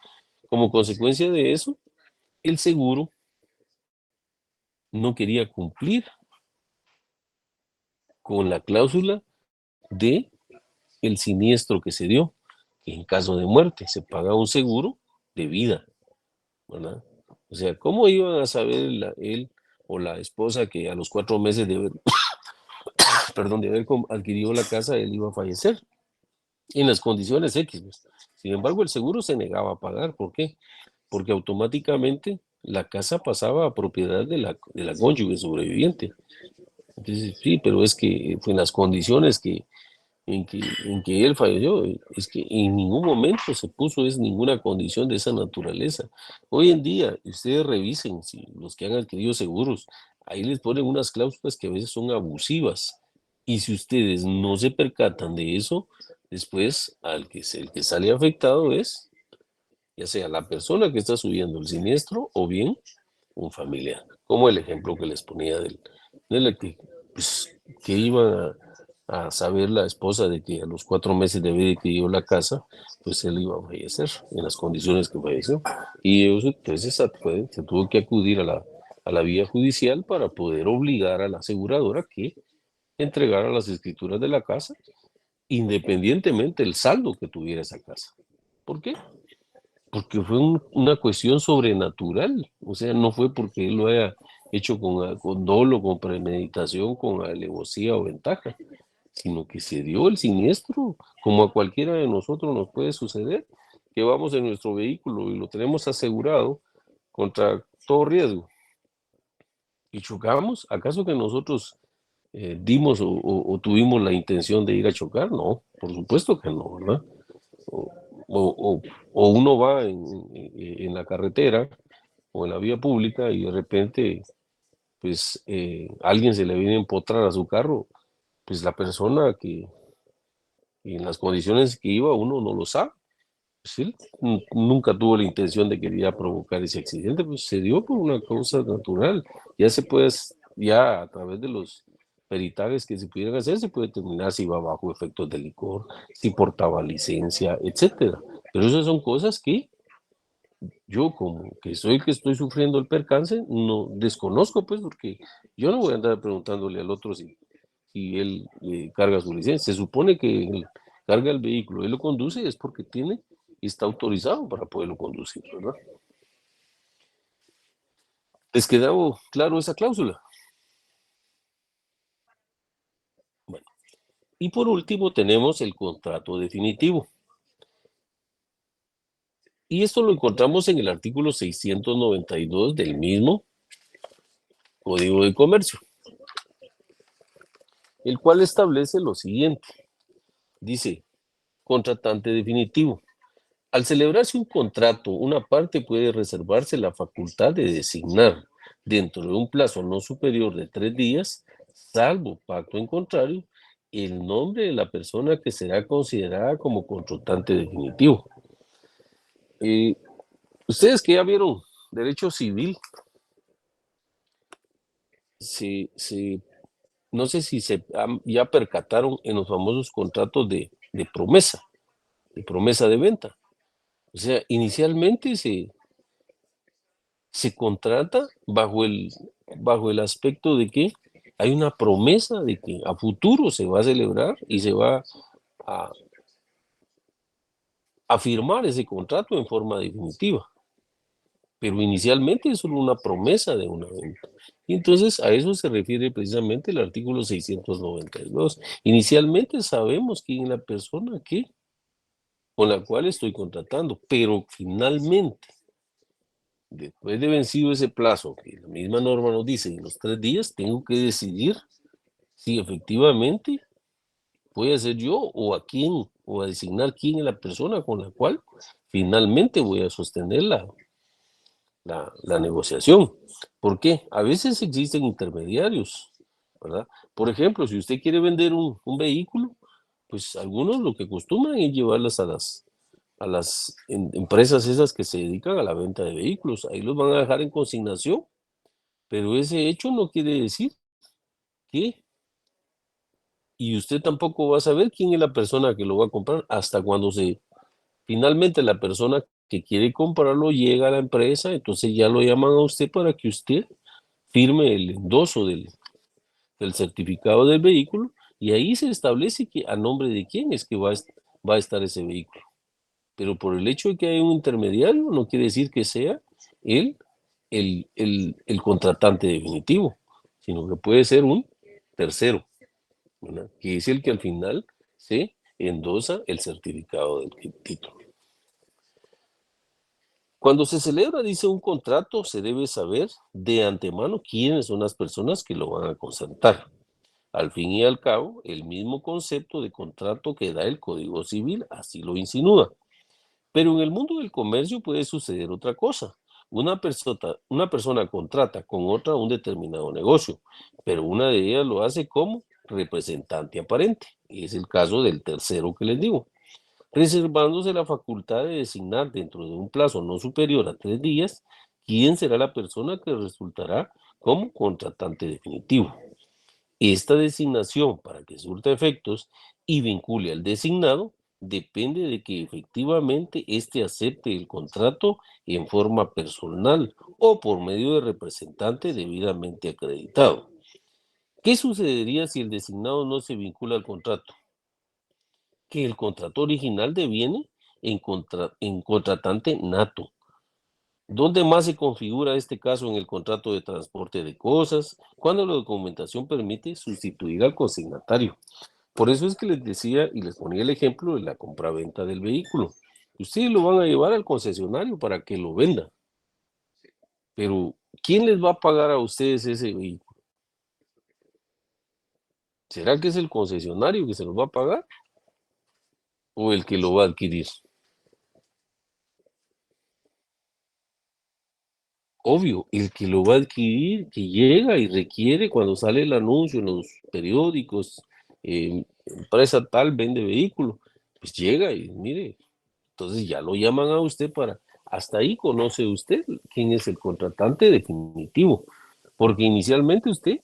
Como consecuencia de eso, el seguro no quería cumplir con la cláusula de el siniestro que se dio, que en caso de muerte se paga un seguro de vida, ¿verdad? O sea, ¿cómo iban a saber él o la esposa que a los 4 meses de haber, de haber adquirido la casa, él iba a fallecer? En las condiciones X, pues. Sin embargo, el seguro se negaba a pagar. ¿Por qué? Porque automáticamente la casa pasaba a propiedad de la cónyuge sobreviviente. Entonces, sí, pero es que fue en las condiciones en que él falleció, es que en ningún momento se puso ninguna condición de esa naturaleza. Hoy en día, ustedes revisen, si los que han adquirido seguros, ahí les ponen unas cláusulas que a veces son abusivas. Y si ustedes no se percatan de eso, después el que sale afectado es, ya sea la persona que está subiendo el siniestro o bien un familiar. Como el ejemplo que les ponía de la que iba a saber la esposa de que a los 4 meses de haber adquirido la casa, pues él iba a fallecer en las condiciones que falleció. Y eso, entonces se tuvo que acudir a la vía judicial para poder obligar a la aseguradora que entregara las escrituras de la casa, independientemente del saldo que tuviera esa casa. ¿Por qué? Porque fue una cuestión sobrenatural. O sea, no fue porque él lo haya hecho con dolo, con premeditación, con alevosía o ventaja, sino que se dio el siniestro, como a cualquiera de nosotros nos puede suceder, que vamos en nuestro vehículo y lo tenemos asegurado contra todo riesgo y chocamos. ¿Acaso que nosotros dimos o tuvimos la intención de ir a chocar? No, por supuesto que no, ¿verdad? O uno va en la carretera o en la vía pública y de repente pues alguien se le viene a empotrar a su carro, pues la persona que en las condiciones que iba uno no lo sabe. Pues él nunca tuvo la intención de querer provocar ese accidente, pues se dio por una causa natural. Ya se puede, ya a través de los peritajes que se pudieran hacer, se puede determinar si iba bajo efectos de licor, si portaba licencia, etcétera. Pero esas son cosas que yo, como que soy el que estoy sufriendo el percance, no desconozco, pues, porque yo no voy a andar preguntándole al otro si él carga su licencia. Se supone que él carga el vehículo, él lo conduce, es porque está autorizado para poderlo conducir, ¿verdad? ¿Les quedó claro esa cláusula? Bueno, y por último tenemos el contrato definitivo. Y esto lo encontramos en el artículo 692 del mismo Código de Comercio, el cual establece lo siguiente. Dice, contratante definitivo. Al celebrarse un contrato, una parte puede reservarse la facultad de designar dentro de un plazo no superior de 3 días, salvo pacto en contrario, el nombre de la persona que será considerada como contratante definitivo. Ustedes que ya vieron derecho civil, no sé si ya percataron en los famosos contratos de promesa de venta. O sea, inicialmente se contrata bajo el aspecto de que hay una promesa de que a futuro se va a celebrar y se va a firmar ese contrato en forma definitiva. Pero inicialmente es solo una promesa de una venta. Y entonces a eso se refiere precisamente el artículo 692. Inicialmente sabemos quién es la persona con la cual estoy contratando, pero finalmente, después de vencido ese plazo, que la misma norma nos dice, en los 3 días, tengo que decidir si efectivamente voy a ser yo o a quién, o a designar quién es la persona con la cual finalmente voy a sostener la negociación. ¿Por qué? A veces existen intermediarios, ¿verdad? Por ejemplo, si usted quiere vender un vehículo, pues algunos lo que acostumbran es llevarlas a las empresas esas que se dedican a la venta de vehículos. Ahí los van a dejar en consignación, pero ese hecho no quiere decir que, y usted tampoco va a saber quién es la persona que lo va a comprar hasta cuando finalmente la persona que quiere comprarlo llega a la empresa, entonces ya lo llaman a usted para que usted firme el endoso del certificado del vehículo, y ahí se establece que a nombre de quién es que va a estar ese vehículo. Pero por el hecho de que hay un intermediario, no quiere decir que sea el contratante definitivo, sino que puede ser un tercero, ¿verdad? Que es el que al final se endosa el certificado del título. Cuando se celebra, dice, un contrato, se debe saber de antemano quiénes son las personas que lo van a concertar. Al fin y al cabo, el mismo concepto de contrato que da el Código Civil así lo insinúa. Pero en el mundo del comercio puede suceder otra cosa. Una persona contrata con otra un determinado negocio, pero una de ellas lo hace como representante aparente. Es el caso del tercero que les digo, reservándose la facultad de designar dentro de un plazo no superior a 3 días quién será la persona que resultará como contratante definitivo. Esta designación, para que surta efectos y vincule al designado, depende de que efectivamente éste acepte el contrato en forma personal o por medio de representante debidamente acreditado. ¿Qué sucedería si el designado no se vincula al contrato? Que el contrato original deviene en contratante nato. ¿Dónde más se configura este caso? En el contrato de transporte de cosas, cuando la documentación permite sustituir al consignatario. Por eso es que les decía y les ponía el ejemplo de la compraventa del vehículo. Ustedes lo van a llevar al concesionario para que lo venda. Pero, ¿quién les va a pagar a ustedes ese vehículo? ¿Será que es el concesionario que se los va a pagar? ¿O el que lo va a adquirir? Obvio, el que lo va a adquirir, que llega y requiere cuando sale el anuncio en los periódicos, empresa tal vende vehículo, pues llega y mire, entonces ya lo llaman a usted hasta ahí conoce usted quién es el contratante definitivo, porque inicialmente usted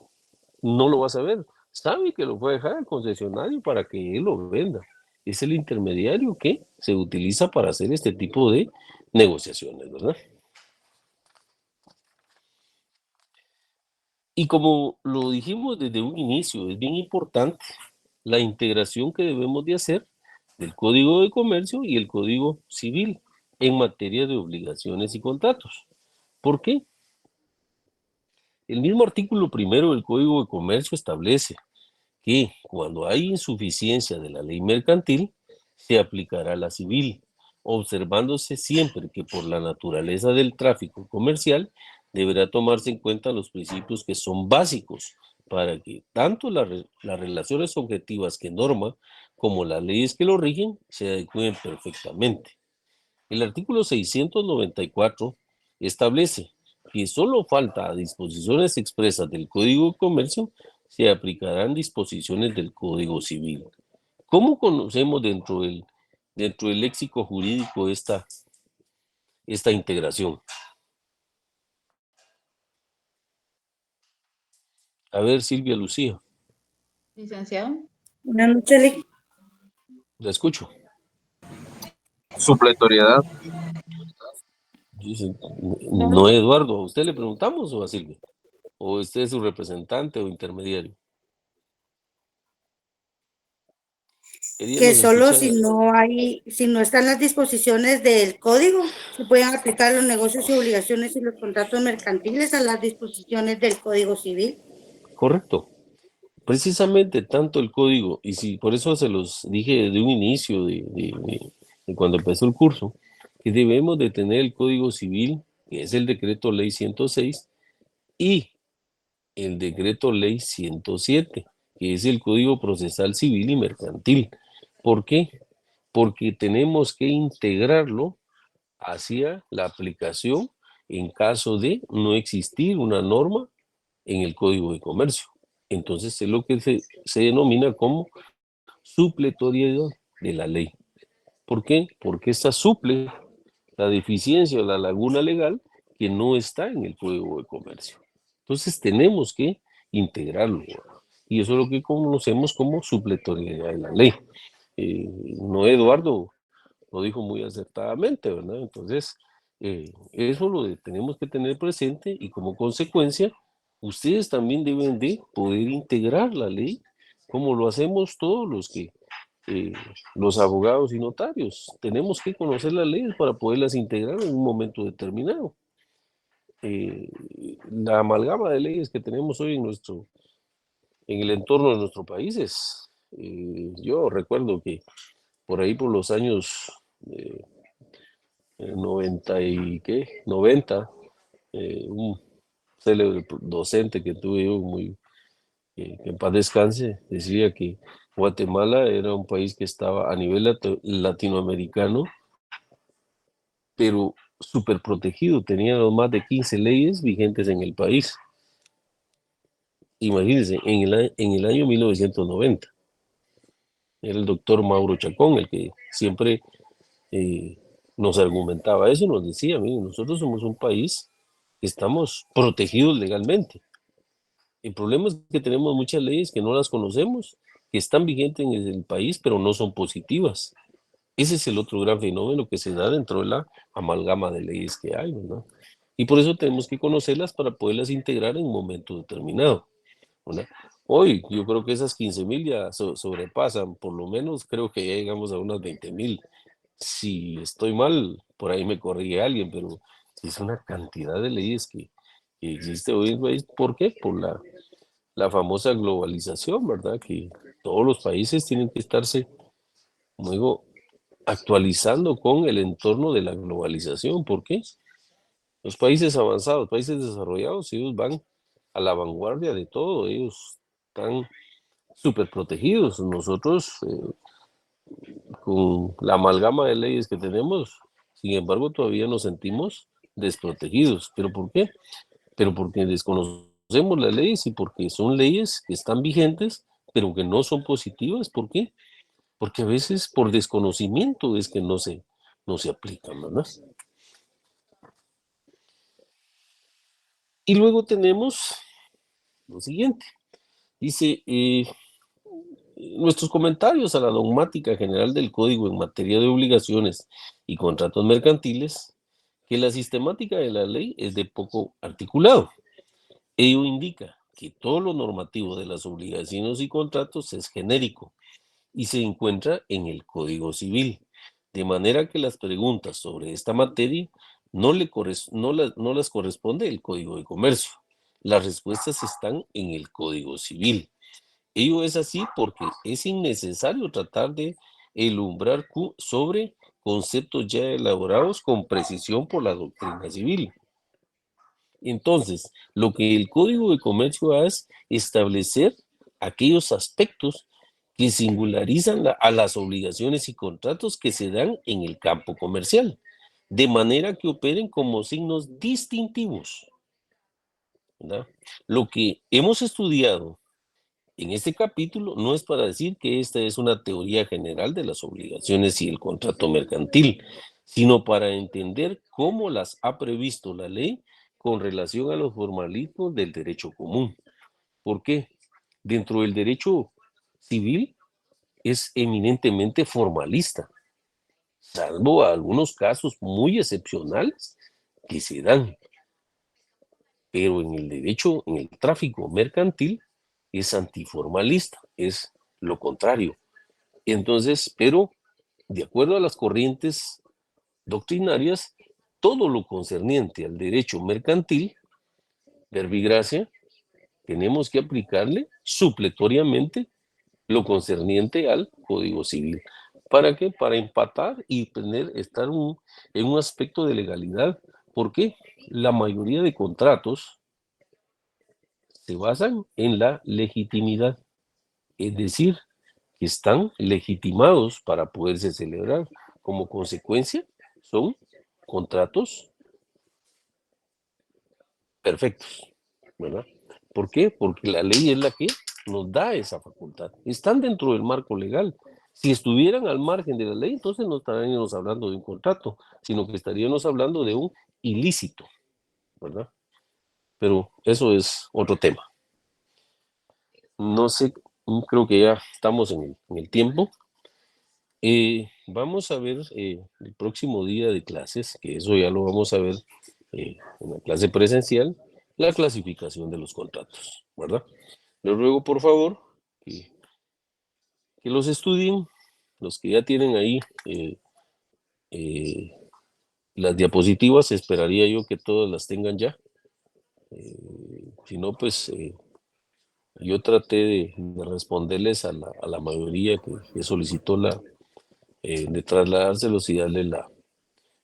no lo va a saber, sabe que lo puede dejar al concesionario para que él lo venda. Es el intermediario que se utiliza para hacer este tipo de negociaciones, ¿verdad? Y como lo dijimos desde un inicio, es bien importante la integración que debemos de hacer del Código de Comercio y el Código Civil en materia de obligaciones y contratos. ¿Por qué? El mismo artículo 1 del Código de Comercio establece que cuando hay insuficiencia de la ley mercantil, se aplicará la civil, observándose siempre que por la naturaleza del tráfico comercial deberá tomarse en cuenta los principios que son básicos para que tanto las relaciones objetivas que norma como las leyes que lo rigen se adecúen perfectamente. El artículo 694 establece que solo falta a disposiciones expresas del Código de Comercio se aplicarán disposiciones del Código Civil. ¿Cómo conocemos dentro del léxico jurídico esta integración? A ver, Silvia Lucía, Licenciado. Buenas noches, la escucho. Supletoriedad. Dice, no, Eduardo, ¿a usted le preguntamos o a Silvia? ¿O usted es su representante o intermediario? que solo si no están las disposiciones del código, se pueden aplicar los negocios y obligaciones y los contratos mercantiles a las disposiciones del Código Civil. Correcto. Precisamente tanto el código, y si por eso se los dije de un inicio de cuando empezó el curso, que debemos de tener el Código Civil, que es el Decreto Ley 106, y el Decreto Ley 107, que es el Código Procesal Civil y Mercantil. ¿Por qué? Porque tenemos que integrarlo hacia la aplicación en caso de no existir una norma en el Código de Comercio. Entonces es lo que se denomina como supletoriedad de la ley. ¿Por qué? Porque esta suple la deficiencia o la laguna legal que no está en el Código de Comercio. Entonces tenemos que integrarlo. Y eso es lo que conocemos como supletoriedad de la ley. No, Eduardo lo dijo muy acertadamente, ¿verdad? Entonces, eso lo tenemos que tener presente y como consecuencia, ustedes también deben de poder integrar la ley como lo hacemos todos los abogados y notarios. Tenemos que conocer las leyes para poderlas integrar en un momento determinado. La amalgama de leyes que tenemos hoy en el entorno de nuestro país yo recuerdo que por ahí por los años 90 un célebre docente que tuve yo que en paz descanse, decía que Guatemala era un país que estaba a nivel latinoamericano, pero súper protegido, tenía más de 15 leyes vigentes en el país. Imagínense, en el año 1990. Era el doctor Mauro Chacón el que siempre nos argumentaba eso, nos decía, miren, nosotros somos un país que estamos protegidos legalmente. El problema es que tenemos muchas leyes que no las conocemos, que están vigentes en el país, pero no son positivas. Ese es el otro gran fenómeno que se da dentro de la amalgama de leyes que hay, ¿verdad? Y por eso tenemos que conocerlas para poderlas integrar en un momento determinado, ¿verdad? Hoy yo creo que esas 15,000 ya sobrepasan, por lo menos creo que ya llegamos a unas 20,000. Si estoy mal, por ahí me corrige alguien, pero es una cantidad de leyes que existe hoy en el país. ¿Por qué? Por la famosa globalización, ¿verdad? Que todos los países tienen que estarse, como digo, actualizando con el entorno de la globalización. ¿Por qué? Los países avanzados, países desarrollados, ellos van a la vanguardia de todo, ellos están súper protegidos. Nosotros, con la amalgama de leyes que tenemos, sin embargo, todavía nos sentimos desprotegidos. ¿Pero por qué? Pero porque desconocemos las leyes y porque son leyes que están vigentes, pero que no son positivas. ¿Por qué? Porque a veces por desconocimiento es que no se aplican, ¿verdad? Y luego tenemos lo siguiente. Dice, nuestros comentarios a la dogmática general del Código en materia de obligaciones y contratos mercantiles, que la sistemática de la ley es de poco articulado. Ello indica que todo lo normativo de las obligaciones y contratos es genérico y se encuentra en el Código Civil, de manera que las preguntas sobre esta materia no las corresponde el Código de Comercio. Las respuestas están en el Código Civil. Ello es así porque es innecesario tratar de elumbrar sobre conceptos ya elaborados con precisión por la doctrina civil. Entonces, lo que el Código de Comercio hace es establecer aquellos aspectos que singularizan a las obligaciones y contratos que se dan en el campo comercial, de manera que operen como signos distintivos, ¿verdad? Lo que hemos estudiado en este capítulo no es para decir que esta es una teoría general de las obligaciones y el contrato mercantil, sino para entender cómo las ha previsto la ley con relación a los formalismos del derecho común. ¿Por qué? Dentro del derecho civil es eminentemente formalista, salvo algunos casos muy excepcionales que se dan. Pero en el derecho, en el tráfico mercantil, es antiformalista, es lo contrario. Entonces, pero de acuerdo a las corrientes doctrinarias, todo lo concerniente al derecho mercantil, verbigracia, tenemos que aplicarle supletoriamente lo concerniente al Código Civil. ¿Para qué? Para empatar y estar en un aspecto de legalidad. ¿Por qué? La mayoría de contratos se basan en la legitimidad, es decir, que están legitimados para poderse celebrar. Como consecuencia, son contratos perfectos, ¿verdad? ¿Por qué? Porque la ley es la que nos da esa facultad. Están dentro del marco legal. Si estuvieran al margen de la ley, entonces no estaríamos hablando de un contrato, sino que estaríamos hablando de un ilícito, ¿verdad? Pero eso es otro tema. No sé, creo que ya estamos en el tiempo. Vamos a ver el próximo día de clases, que eso ya lo vamos a ver en la clase presencial, la clasificación de los contratos, ¿verdad? Les ruego, por favor, que los estudien, los que ya tienen ahí las diapositivas, esperaría yo que todas las tengan ya. Si no, pues yo traté de responderles a la mayoría que solicitó de trasladárselos y darle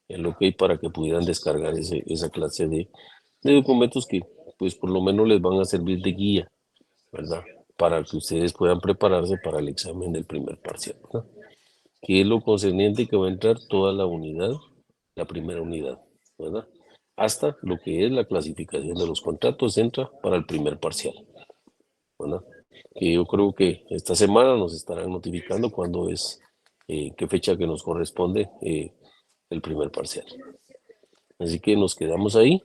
el ok para que pudieran descargar esa clase de documentos que pues por lo menos les van a servir de guía, ¿verdad? Para que ustedes puedan prepararse para el examen del primer parcial, ¿verdad? Que es lo concerniente que va a entrar toda la unidad, la primera unidad, ¿verdad? Hasta lo que es la clasificación de los contratos entra para el primer parcial, ¿verdad? Que yo creo que esta semana nos estarán notificando cuándo es, qué fecha que nos corresponde el primer parcial. Así que nos quedamos ahí.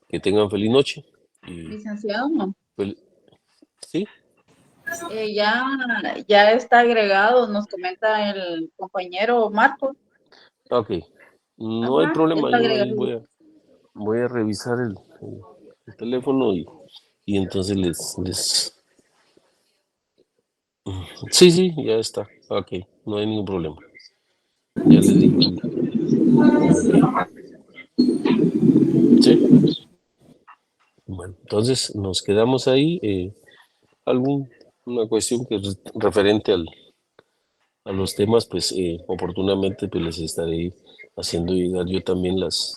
Que tengan feliz noche. Licenciado, ¿sí? Ya está agregado, nos comenta el compañero Marco. Ok, no hay Ajá, problema. está Yo ahí agregado. voy a revisar el teléfono y entonces les... Sí, ya está. Ok, no hay ningún problema. Ya les digo. Sí. Bueno, entonces nos quedamos ahí. Una cuestión que es referente a los temas, pues oportunamente pues les estaré haciendo llegar yo también las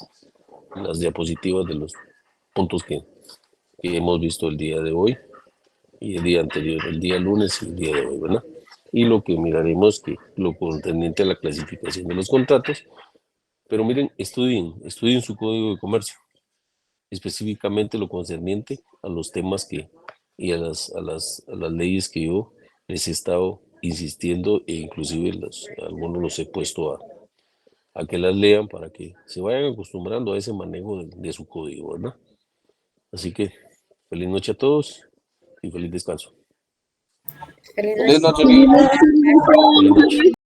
diapositivas de los puntos que hemos visto el día de hoy y el día anterior, el día lunes y el día de hoy, ¿verdad? Y lo que miraremos que lo concerniente a la clasificación de los contratos, pero miren, estudien su código de comercio, específicamente lo concerniente a los temas y a las leyes que yo les he estado insistiendo e inclusive algunos los he puesto a que las lean para que se vayan acostumbrando a ese manejo de su código, ¿verdad? Así que feliz noche a todos y feliz descanso. Feliz noche. Feliz noche.